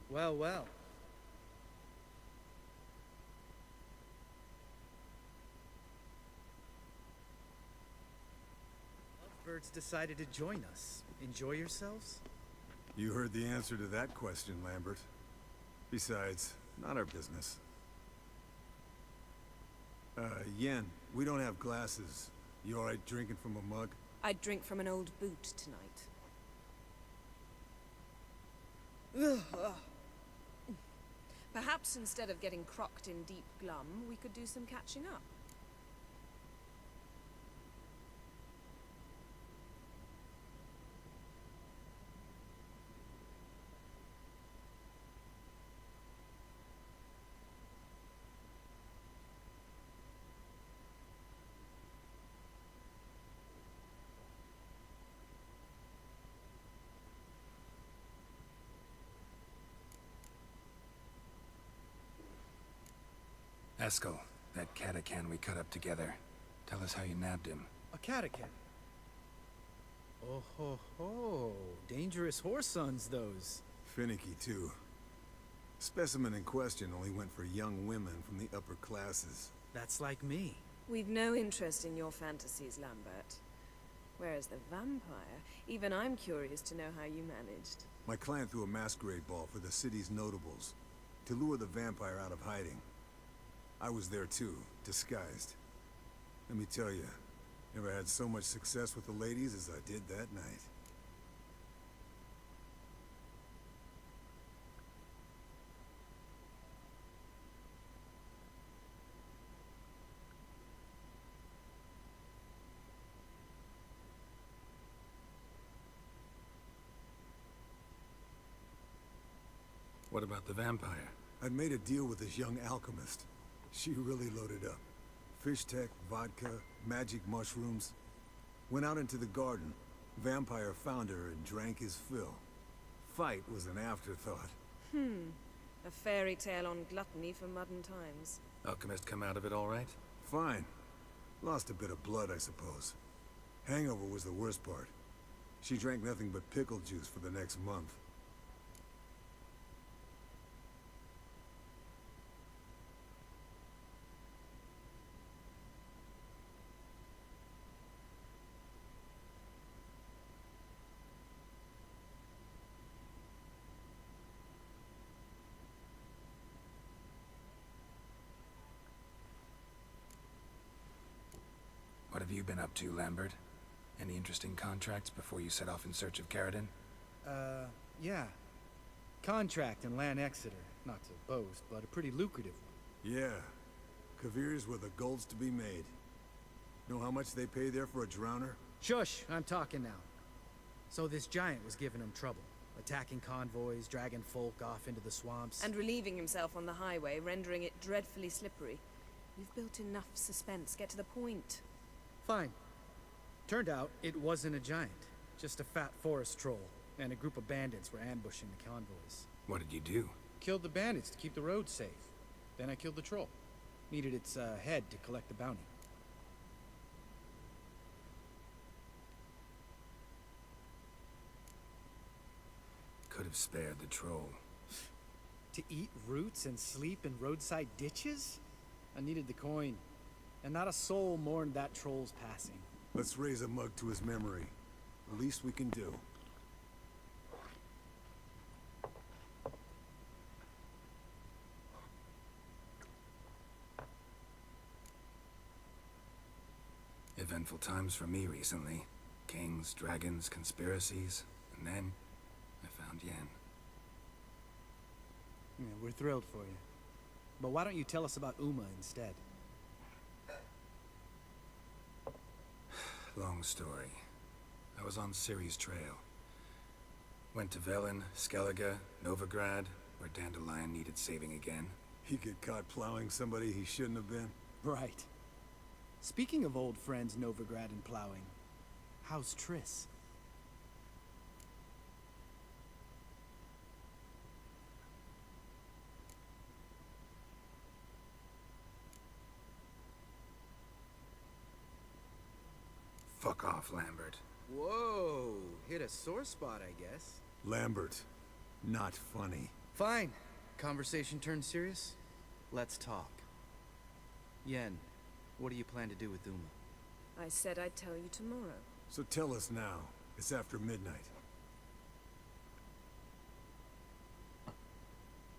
Well, well. Lovebirds decided to join us. Enjoy yourselves? You heard the answer to that question, Lambert. Besides, not our business. Yen, we don't have glasses. You alright drinking from a mug? I'd drink from an old boot tonight. Perhaps instead of getting crocked in deep glum, we could do some catching up. Eskel, that catacan we cut up together. Tell us how you nabbed him. A catacan? Oh ho ho. Dangerous horse sons, those. Finicky, too. Specimen in question only went for young women from the upper classes. That's like me. We've no interest in your fantasies, Lambert. Whereas the vampire, even I'm curious to know how you managed. My client threw a masquerade ball for the city's notables, to lure the vampire out of hiding. I was there too, disguised. Let me tell you, never had so much success with the ladies as I did that night. What about the vampire? I'd made a deal with this young alchemist. She really loaded up. Fish tech, vodka, magic mushrooms. Went out into the garden. Vampire found her and drank his fill. Fight was an afterthought. A fairy tale on gluttony for modern times. Alchemist come out of it all right? Fine. Lost a bit of blood, I suppose. Hangover was the worst part. She drank nothing but pickle juice for the next month. What have you been up to, Lambert? Any interesting contracts before you set off in search of Karadin? Yeah. Contract in Lan Exeter. Not to boast, but a pretty lucrative one. Yeah. Kavir's where the gold's to be made. Know how much they pay there for a drowner? Shush, I'm talking now. So this giant was giving him trouble. Attacking convoys, dragging folk off into the swamps. And relieving himself on the highway, rendering it dreadfully slippery. You've built enough suspense. Get to the point. Fine. Turned out it wasn't a giant. Just a fat forest troll. And a group of bandits were ambushing the convoys. What did you do? Killed the bandits to keep the roads safe. Then I killed the troll. Needed its head to collect the bounty. Could have spared the troll. To eat roots and sleep in roadside ditches? I needed the coin. And not a soul mourned that troll's passing. Let's raise a mug to his memory. The least we can do. Eventful times for me recently. Kings, dragons, conspiracies, and then I found Yen. Yeah, we're thrilled for you. But why don't you tell us about Uma instead? Long story. I was on Ciri's trail. Went to Velen, Skellige, Novigrad, where Dandelion needed saving again. He get caught plowing somebody he shouldn't have been? Right. Speaking of old friends Novigrad and plowing, how's Triss? Fuck off, Lambert. Whoa, hit a sore spot, I guess. Lambert, not funny. Fine. Conversation turned serious? Let's talk. Yen, what do you plan to do with Uma? I said I'd tell you tomorrow. So tell us now. It's after midnight.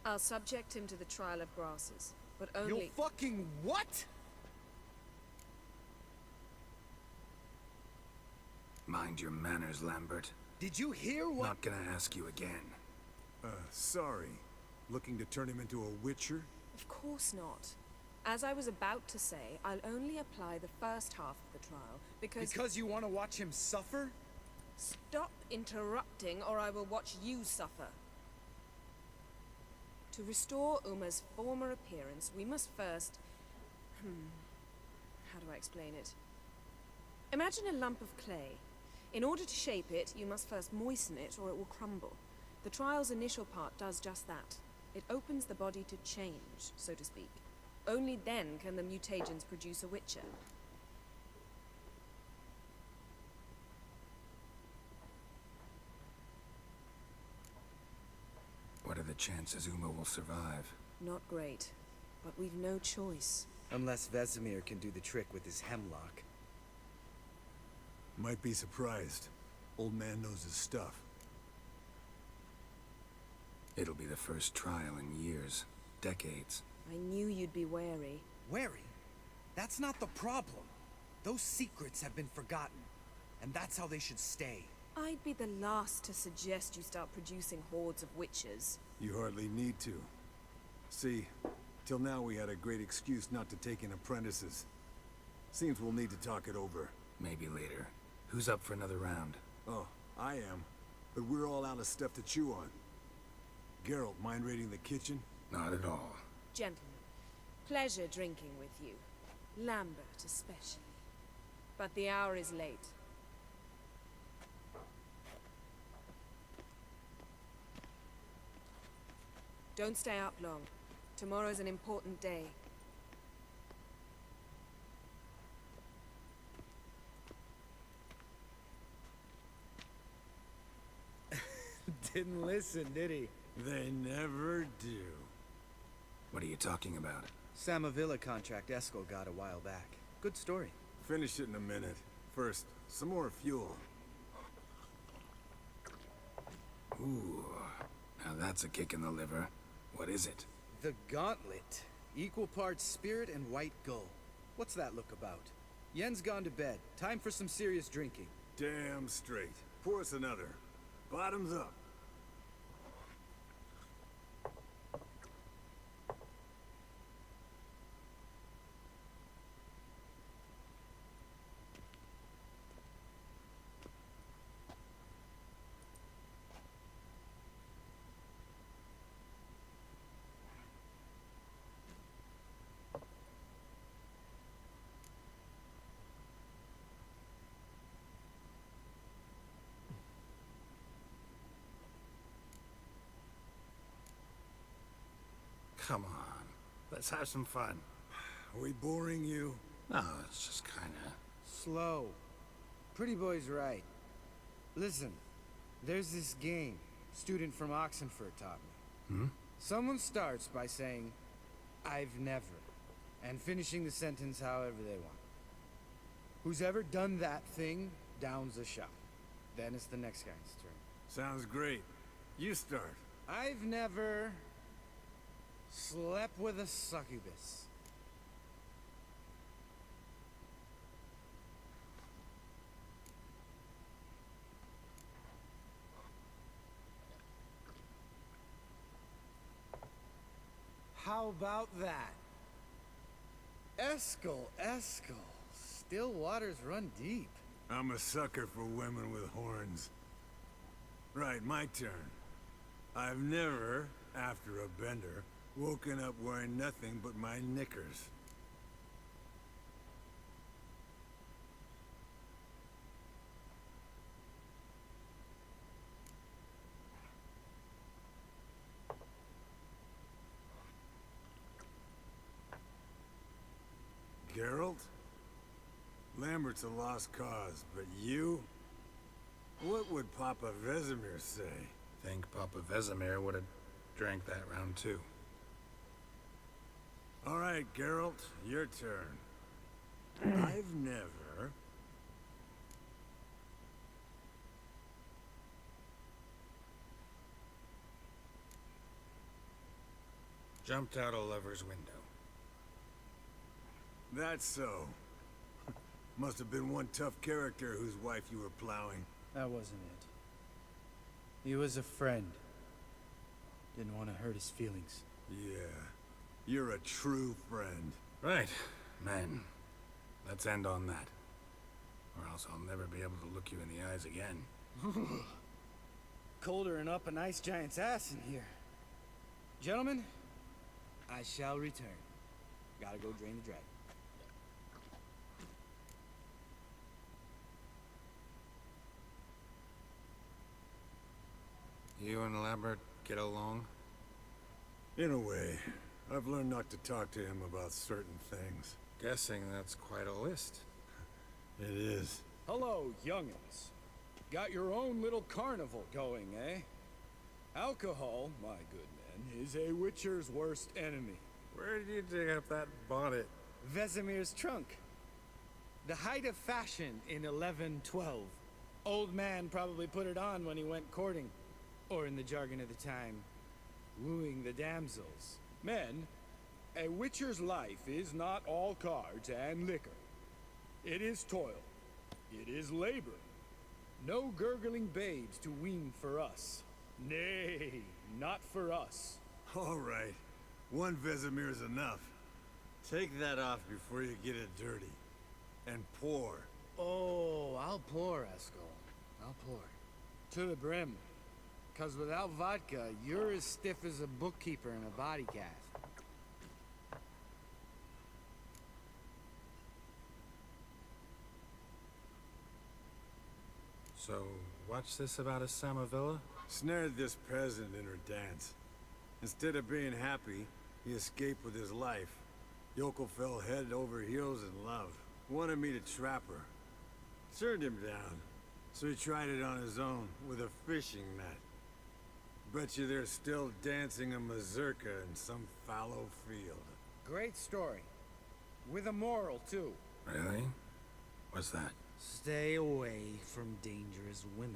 I'll subject him to the trial of grasses, but only— You fucking what? Mind your manners, Lambert. Did you hear what— Not gonna ask you again. Sorry. Looking to turn him into a witcher? Of course not. As I was about to say, I'll only apply the first half of the trial, because— Because you want to watch him suffer? Stop interrupting, or I will watch you suffer. To restore Uma's former appearance, we must first— how do I explain it? Imagine a lump of clay. In order to shape it, you must first moisten it, or it will crumble. The trial's initial part does just that. It opens the body to change, so to speak. Only then can the mutagens produce a witcher. What are the chances Uma will survive? Not great, but we've no choice. Unless Vesemir can do the trick with his hemlock. Might be surprised. Old man knows his stuff. It'll be the first trial in years. Decades. I knew you'd be wary. Wary? That's not the problem. Those secrets have been forgotten, and that's how they should stay. I'd be the last to suggest you start producing hordes of witches. You hardly need to. See, till now we had a great excuse not to take in apprentices. Seems we'll need to talk it over. Maybe later. Who's up for another round? Oh, I am. But we're all out of stuff to chew on. Geralt, mind raiding the kitchen? Not at all. Gentlemen, pleasure drinking with you. Lambert especially. But the hour is late. Don't stay up long. Tomorrow's an important day. Didn't listen, did he? They never do. What are you talking about? Samavilla contract Eskel got a while back. Good story. Finish it in a minute. First, some more fuel. Ooh, now that's a kick in the liver. What is it? The Gauntlet. Equal parts spirit and white gull. What's that look about? Yen's gone to bed. Time for some serious drinking. Damn straight. Pour us another. Bottoms up. Come on. Let's have some fun. Are we boring you? No, it's just kinda... Slow. Pretty boy's right. Listen, there's this game student from Oxenford taught me. Someone starts by saying, I've never, and finishing the sentence however they want. Who's ever done that thing downs a shot. Then it's the next guy's turn. Sounds great. You start. I've never slept with a succubus. How about that? Eskel. Still waters run deep. I'm a sucker for women with horns. Right, my turn. I've never, after a bender, woken up wearing nothing but my knickers. Geralt? Lambert's a lost cause, but you? What would Papa Vesemir say? Think Papa Vesemir would have drank that round too. All right, Geralt, your turn. I've never... Jumped out a lover's window. That's so. Must have been one tough character whose wife you were plowing. That wasn't it. He was a friend. Didn't want to hurt his feelings. Yeah. You're a true friend. Right. Man, let's end on that. Or else I'll never be able to look you in the eyes again. Colder and up an ice giant's ass in here. Gentlemen, I shall return. Gotta go drain the dragon. You and Lambert get along? In a way. I've learned not to talk to him about certain things. Guessing that's quite a list. It is. Hello, youngins. Got your own little carnival going, eh? Alcohol, my good men, is a witcher's worst enemy. Where did you dig up that bonnet? Vesemir's trunk. The height of fashion in 1112. Old man probably put it on when he went courting. Or in the jargon of the time, wooing the damsels. Men, a witcher's life is not all cards and liquor. It is toil. It is labor. No gurgling babes to wean for us. Nay, not for us. All right. One Vesemir's enough. Take that off before you get it dirty. And pour. Oh, I'll pour, Eskel. I'll pour. To the brim. 'Cause without vodka, you're as stiff as a bookkeeper in a body cast. So, what's this about a Samavilla? Snared this peasant in her dance. Instead of being happy, he escaped with his life. Yoko fell head over heels in love. Wanted me to trap her. Turned him down. So he tried it on his own, with a fishing net. Bet you they're still dancing a mazurka in some fallow field. Great story. With a moral, too. Really? What's that? Stay away from dangerous women.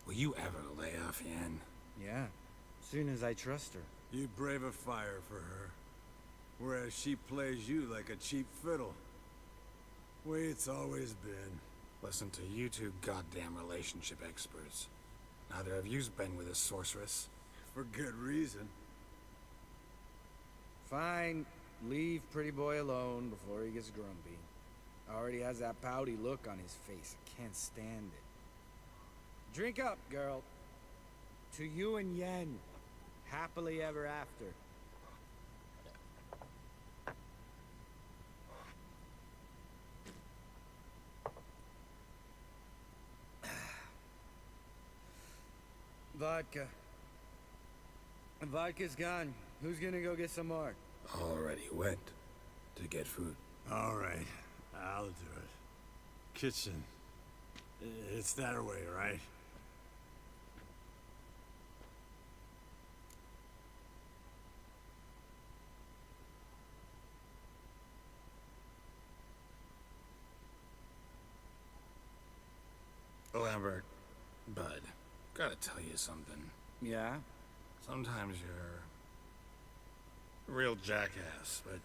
Will you ever lay off, Yen? Yeah. Soon as I trust her. You brave a fire for her. Whereas she plays you like a cheap fiddle. Way it's always been. Listen to you two goddamn relationship experts. Neither of you's been with a sorceress. For good reason. Fine. Leave pretty boy alone before he gets grumpy. Already has that pouty look on his face. I can't stand it. Drink up, girl. To you and Yen. Happily ever after. Vodka. Vodka's gone. Who's gonna go get some more? Already went to get food. All right, I'll do it. Kitchen. It's that way, right? Lambert, Bud, gotta tell you something. Yeah? Sometimes you're a real jackass, but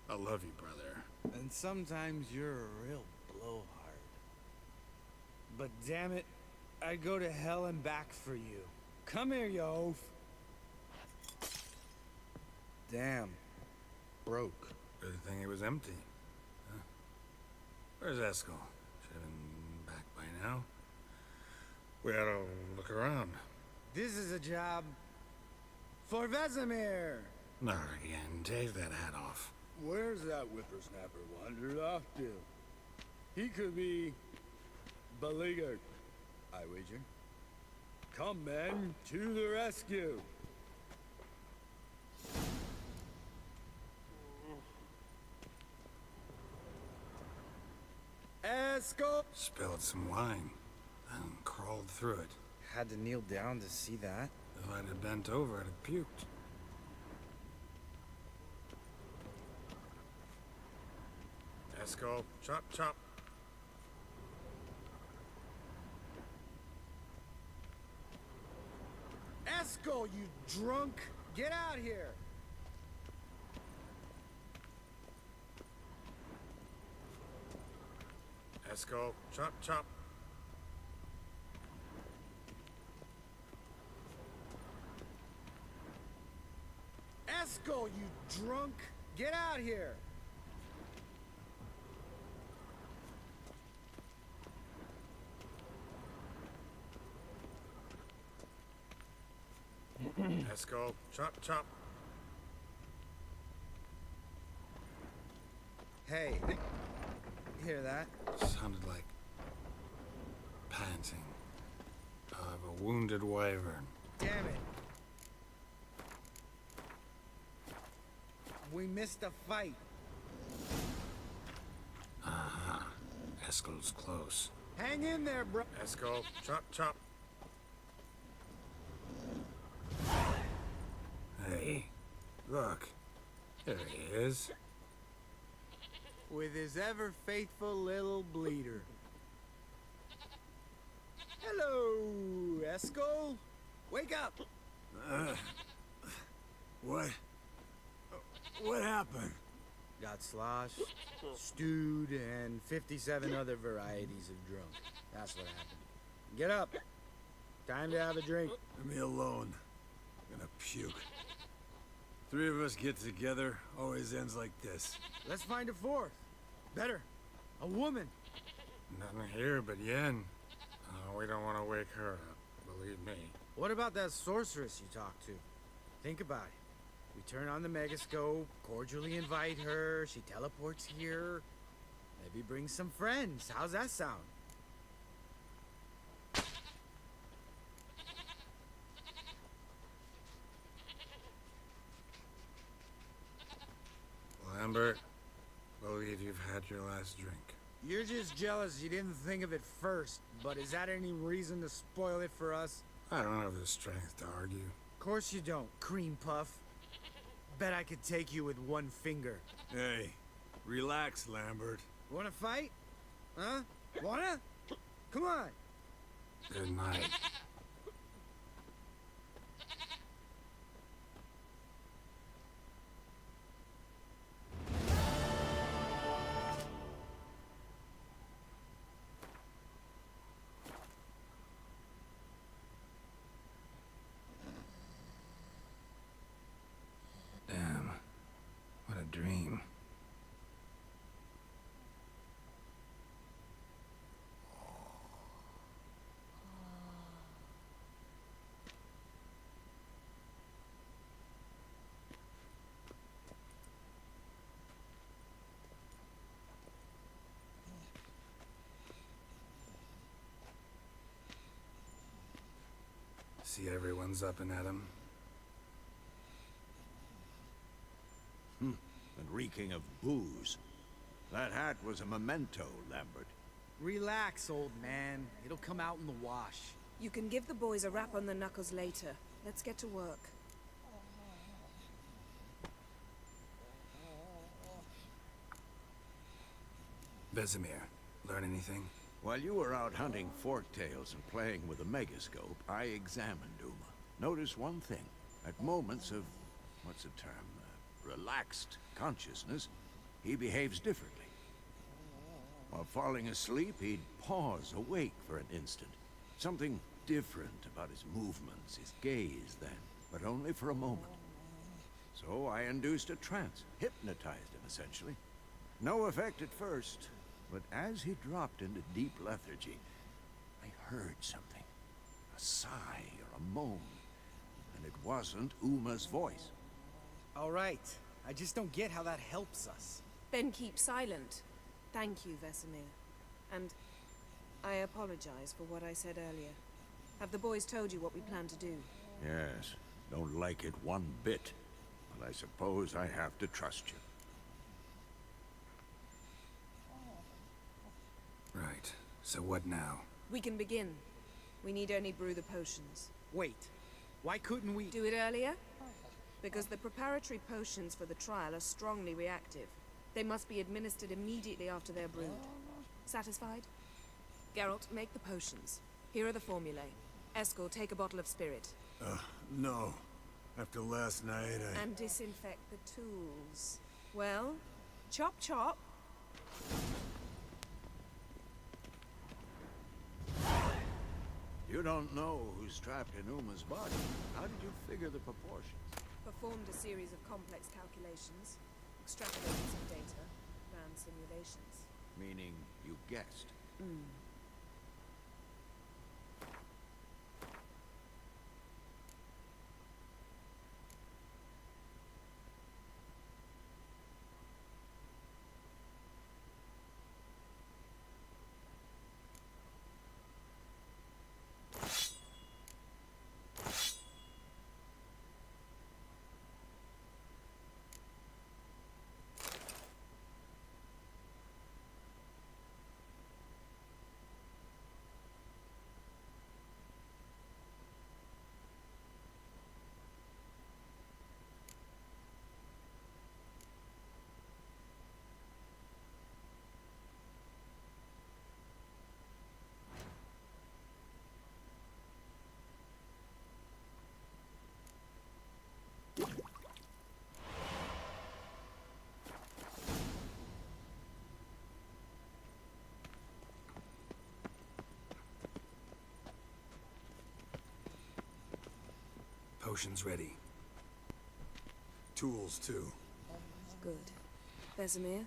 I love you, brother. And sometimes you're a real blowhard. But damn it, I'd go to hell and back for you. Come here, you oaf. Damn. Broke. Good thing it was empty. Huh? Where's Eskel? Should have been back by now. We ought to look around. This is a job for Vesemir. Not again. Take that hat off. Where's that whippersnapper wandered off to? He could be beleaguered, I wager. Come, men, to the rescue. Eskel! Spilled some wine, then crawled through it. Had to kneel down to see that. If I'd have bent over, I'd have puked. Eskel, chop, chop. Eskel, you drunk! Get out here! Eskel, chop, chop. Eskel, you drunk! Get out here! Eskel, chop, chop. Hey, hear that? Sounded like panting of a wounded wyvern. Damn it. We missed a fight. Uh-huh. Eskel's close. Hang in there, bro. Eskel, chop, chop. Hey, look. There he is. With his ever faithful little bleeder. Hello, Eskel. Wake up. What? What happened? Got sloshed, stewed, and 57 other varieties of drunk. That's what happened. Get up. Time to have a drink. Leave me alone. I'm gonna puke. Three of us get together, always ends like this. Let's find a fourth. Better. A woman. Nothing here but Yen. Oh, we don't want to wake her up, believe me. What about that sorceress you talked to? Think about it. We turn on the megascope, cordially invite her, she teleports here. Maybe bring some friends. How's that sound? Lambert, believe you've had your last drink. You're just jealous you didn't think of it first, but is that any reason to spoil it for us? I don't have the strength to argue. Of course you don't, cream puff. Bet I could take you with one finger. Hey, relax, Lambert. Wanna fight? Huh? Wanna? Come on. Good night. Damn. What a dream. See everyone's up and at 'em. And reeking of booze. That hat was a memento, Lambert. Relax, old man. It'll come out in the wash. You can give the boys a rap on the knuckles later. Let's get to work. Vesemir, learn anything? While you were out hunting forktails and playing with a megascope, I examined Uma. Notice one thing. At moments of, what's the term, relaxed consciousness, he behaves differently. While falling asleep, he'd pause, awake for an instant. Something different about his movements, his gaze then, but only for a moment. So I induced a trance, hypnotized him essentially. No effect at first, but as he dropped into deep lethargy, I heard something. A sigh or a moan, and it wasn't Uma's voice. All right. I just don't get how that helps us. Then keep silent. Thank you, Vesemir. And I apologize for what I said earlier. Have the boys told you what we plan to do? Yes, don't like it one bit, but I suppose I have to trust you. Right. So what now? We can begin. We need only brew the potions. Wait. Why couldn't we... Do it earlier? Because the preparatory potions for the trial are strongly reactive. They must be administered immediately after they're brewed. Satisfied? Geralt, make the potions. Here are the formulae. Eskel, take a bottle of spirit. No. After last night, And disinfect the tools. Well, chop chop. You don't know who's trapped in Uma's body. How did you figure the proportions? Performed a series of complex calculations. Extrapolated some data. Ran simulations. Meaning you guessed. Potion's ready. Tools, too. Good. Vesemir?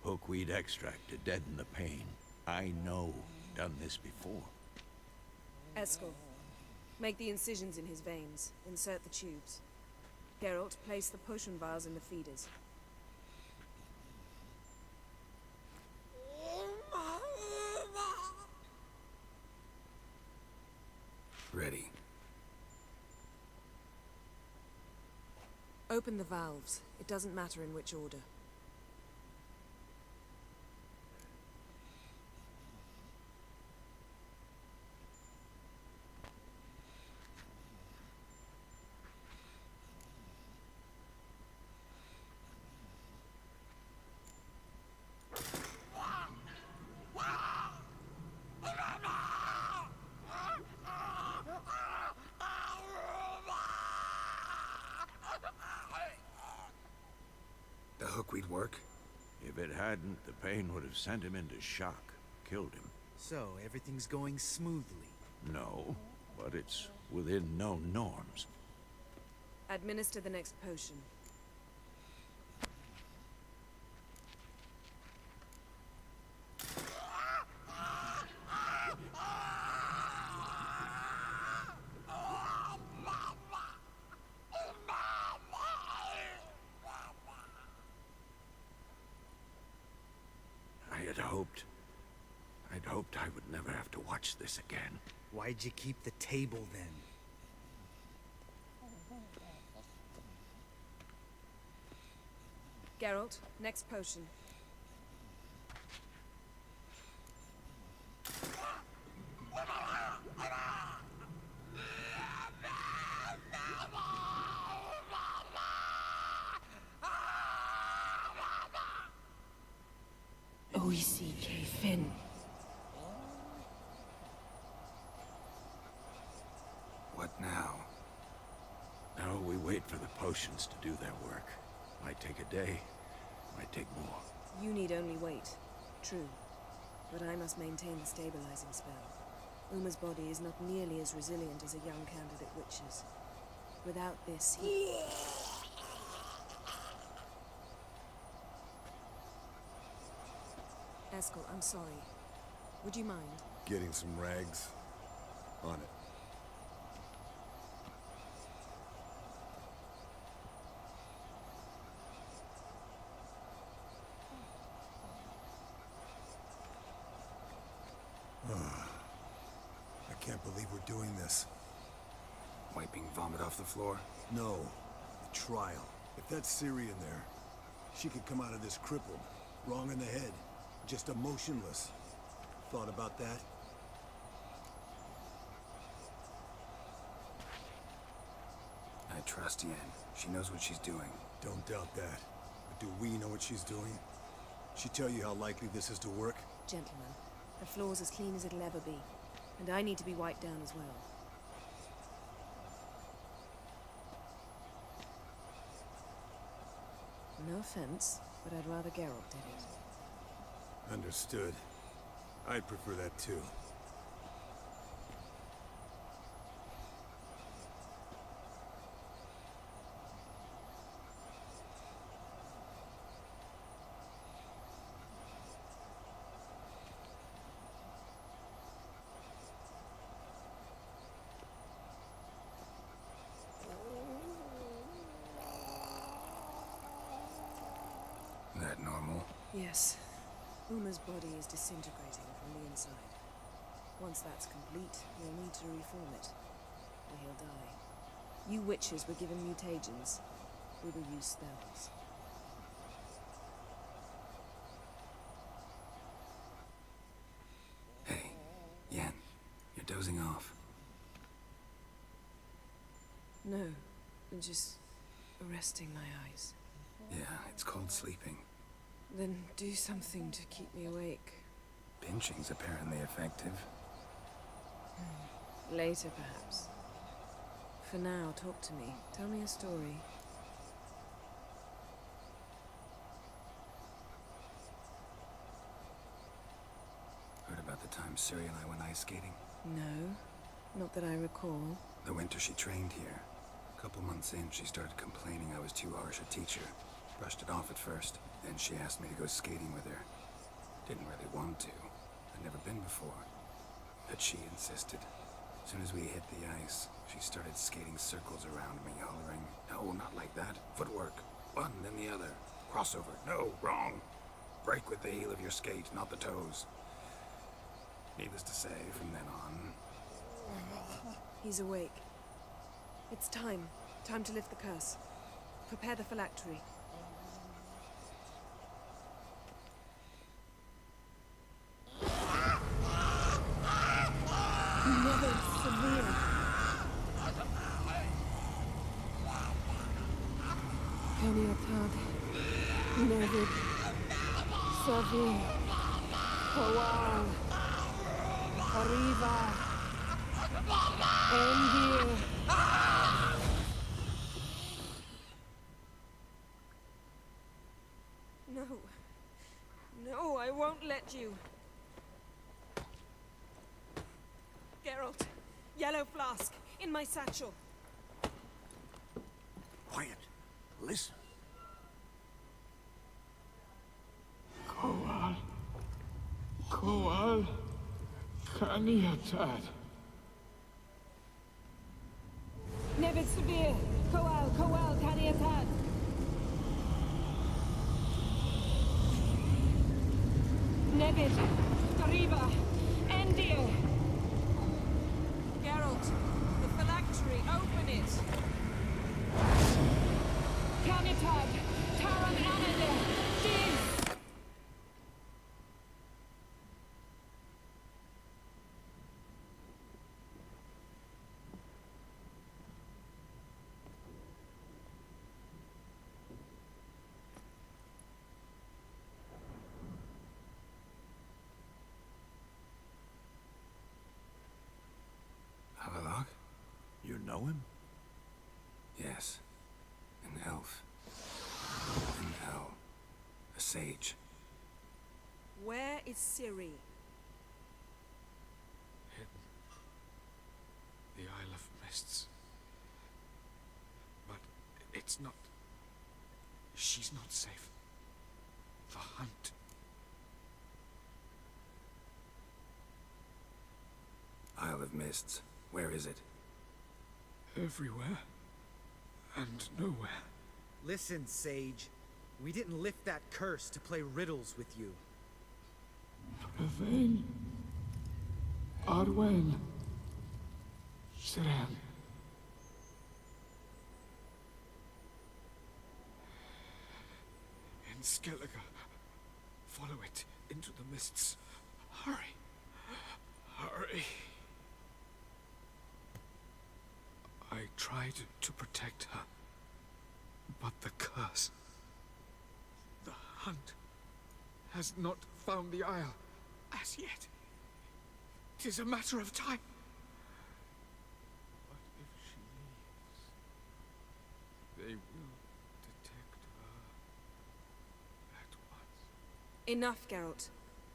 Hookweed extract to deaden the pain. I know. Done this before. Eskel, make the incisions in his veins. Insert the tubes. Geralt, place the potion vials in the feeders. Ready. Open the valves. It doesn't matter in which order. The hookweed work? If it hadn't, the pain would have sent him into shock. Killed him. So, everything's going smoothly. No, but it's within known norms. Administer the next potion. I'd hoped I would never have to watch this again. Why'd you keep the table then? Geralt, next potion. O-E-C-K, Finn. What now? Now we wait for the potions to do their work. Might take a day, might take more. You need only wait. True. But I must maintain the stabilizing spell. Uma's body is not nearly as resilient as a young candidate witch's. Without this, he... Eskel, I'm sorry. Would you mind? Getting some rags? On it. I can't believe we're doing this. Wiping vomit off the floor? No, the trial. If that's Ciri in there, she could come out of this crippled, wrong in the head, just emotionless. Thought about that? I trust Yen. She knows what she's doing. Don't doubt that. But do we know what she's doing? She tell you how likely this is to work? Gentlemen, the floor's as clean as it'll ever be. And I need to be wiped down as well. No offense, but I'd rather Geralt did it. Understood. I'd prefer that too. That normal? Yes. Uma's body is disintegrating from the inside. Once that's complete, we'll need to reform it, or he'll die. You witches were given mutagens. We will use spells. Hey, Yen, you're dozing off. No, I'm just resting my eyes. Yeah, it's called sleeping. Then do something to keep me awake. Pinching's apparently effective. Later, perhaps. For now, talk to me. Tell me a story. Heard about the time Ciri and I went ice skating? No. Not that I recall. The winter she trained here. A couple months in, she started complaining I was too harsh a teacher. Brushed it off at first. Then she asked me to go skating with her. Didn't really want to. I'd never been before. But she insisted. As soon as we hit the ice, she started skating circles around me, hollering, "No, not like that. Footwork. One, then the other. Crossover. No, wrong. Break with the heel of your skate, not the toes." Needless to say, from then on... He's awake. It's time. Time to lift the curse. Prepare the phylactery. Never severe. Kaniatad. Nevid. Savi. Kowal. Arriva. Endir. No. No, I won't let you. Geralt, yellow flask, in my satchel. Quiet. Listen. Koal. Koal. Kaniatad. Nevid severe. Kowal, Kaniatad. Nevid. Arriba. Endir. Geralt, the phylactery, open it! Kanitad. Taran Anade. Diz. Havelock? You know him? Yes. An elf. An owl. A sage. Where is Ciri? Hidden. The Isle of Mists. But it's not... She's not safe. The hunt. Isle of Mists. Where is it? Everywhere. And nowhere. Listen, Sage. We didn't lift that curse to play riddles with you. Yvain. Arwen. Siren. In Skellige. Follow it into the mists. Hurry. Hurry. I tried to protect her, but the curse, the hunt, has not found the Isle as yet. 'Tis a matter of time. But if she leaves, they will detect her at once. Enough, Geralt.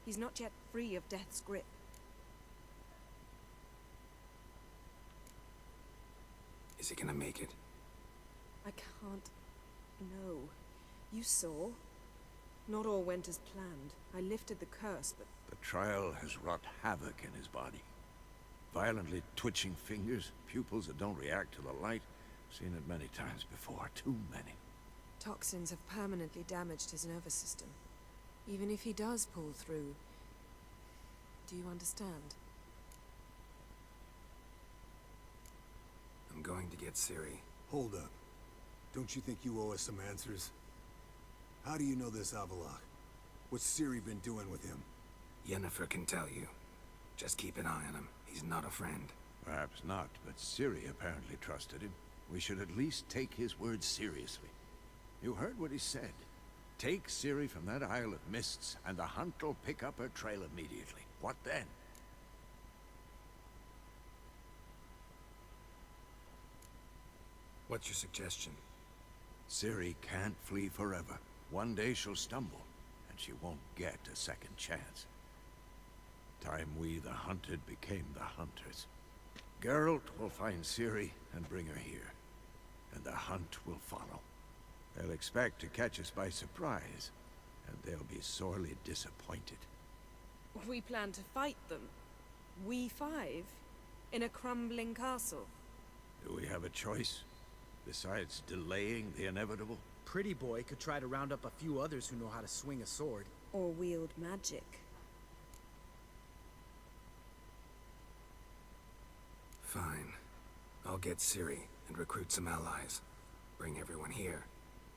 He's not yet free of death's grip. Is he gonna make it? I can't... No. You saw? Not all went as planned. I lifted the curse, but... The trial has wrought havoc in his body. Violently twitching fingers, pupils that don't react to the light. Seen it many times before, too many. Toxins have permanently damaged his nervous system. Even if he does pull through... Do you understand? I'm going to get Ciri. Hold up. Don't you think you owe us some answers? How do you know this Avallac'h? What's Ciri been doing with him? Yennefer can tell you. Just keep an eye on him. He's not a friend. Perhaps not, but Ciri apparently trusted him. We should at least take his words seriously. You heard what he said. Take Ciri from that Isle of Mists, and the hunt'll pick up her trail immediately. What then? What's your suggestion? Ciri can't flee forever. One day she'll stumble, and she won't get a second chance. Time we, the hunted, became the hunters. Geralt will find Ciri and bring her here, and the hunt will follow. They'll expect to catch us by surprise, and they'll be sorely disappointed. We plan to fight them. We five? In a crumbling castle? Do we have a choice? Besides delaying the inevitable? Pretty Boy could try to round up a few others who know how to swing a sword. Or wield magic. Fine. I'll get Ciri and recruit some allies. Bring everyone here.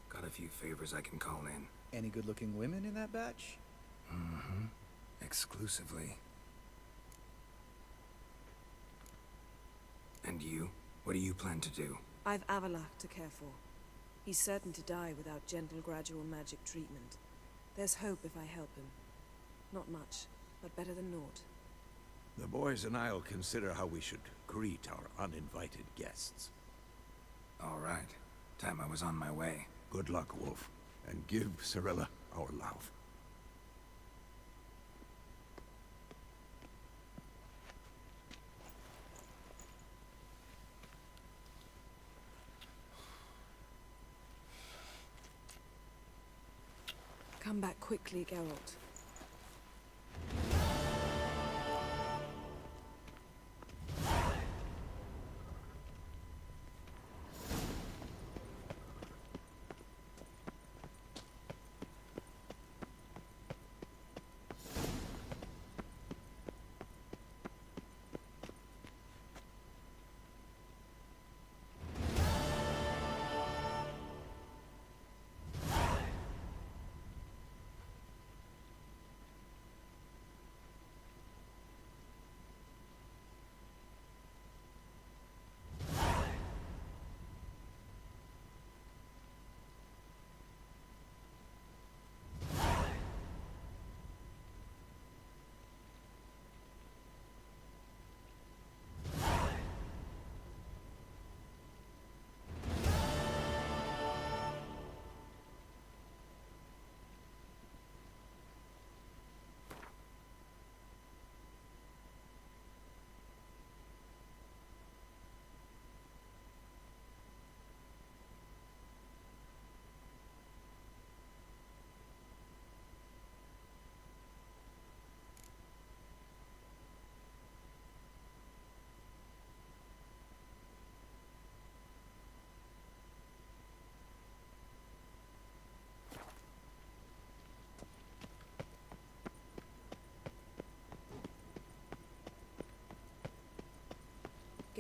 Got a few favors I can call in. Any good-looking women in that batch? Mm-hmm. Exclusively. And you? What do you plan to do? I've Avalach to care for. He's certain to die without gentle, gradual magic treatment. There's hope if I help him. Not much, but better than naught. The boys and I'll consider how we should greet our uninvited guests. All right. Time I was on my way. Good luck, Wolf. And give Cirilla our love. Come back quickly, Geralt.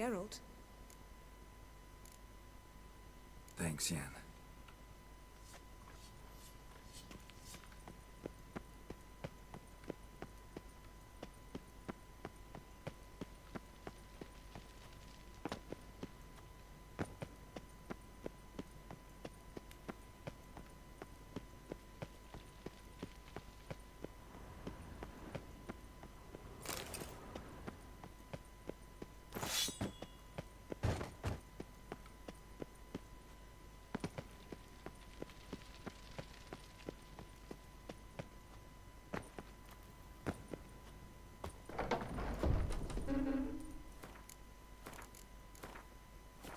Geralt? Thanks, Yen.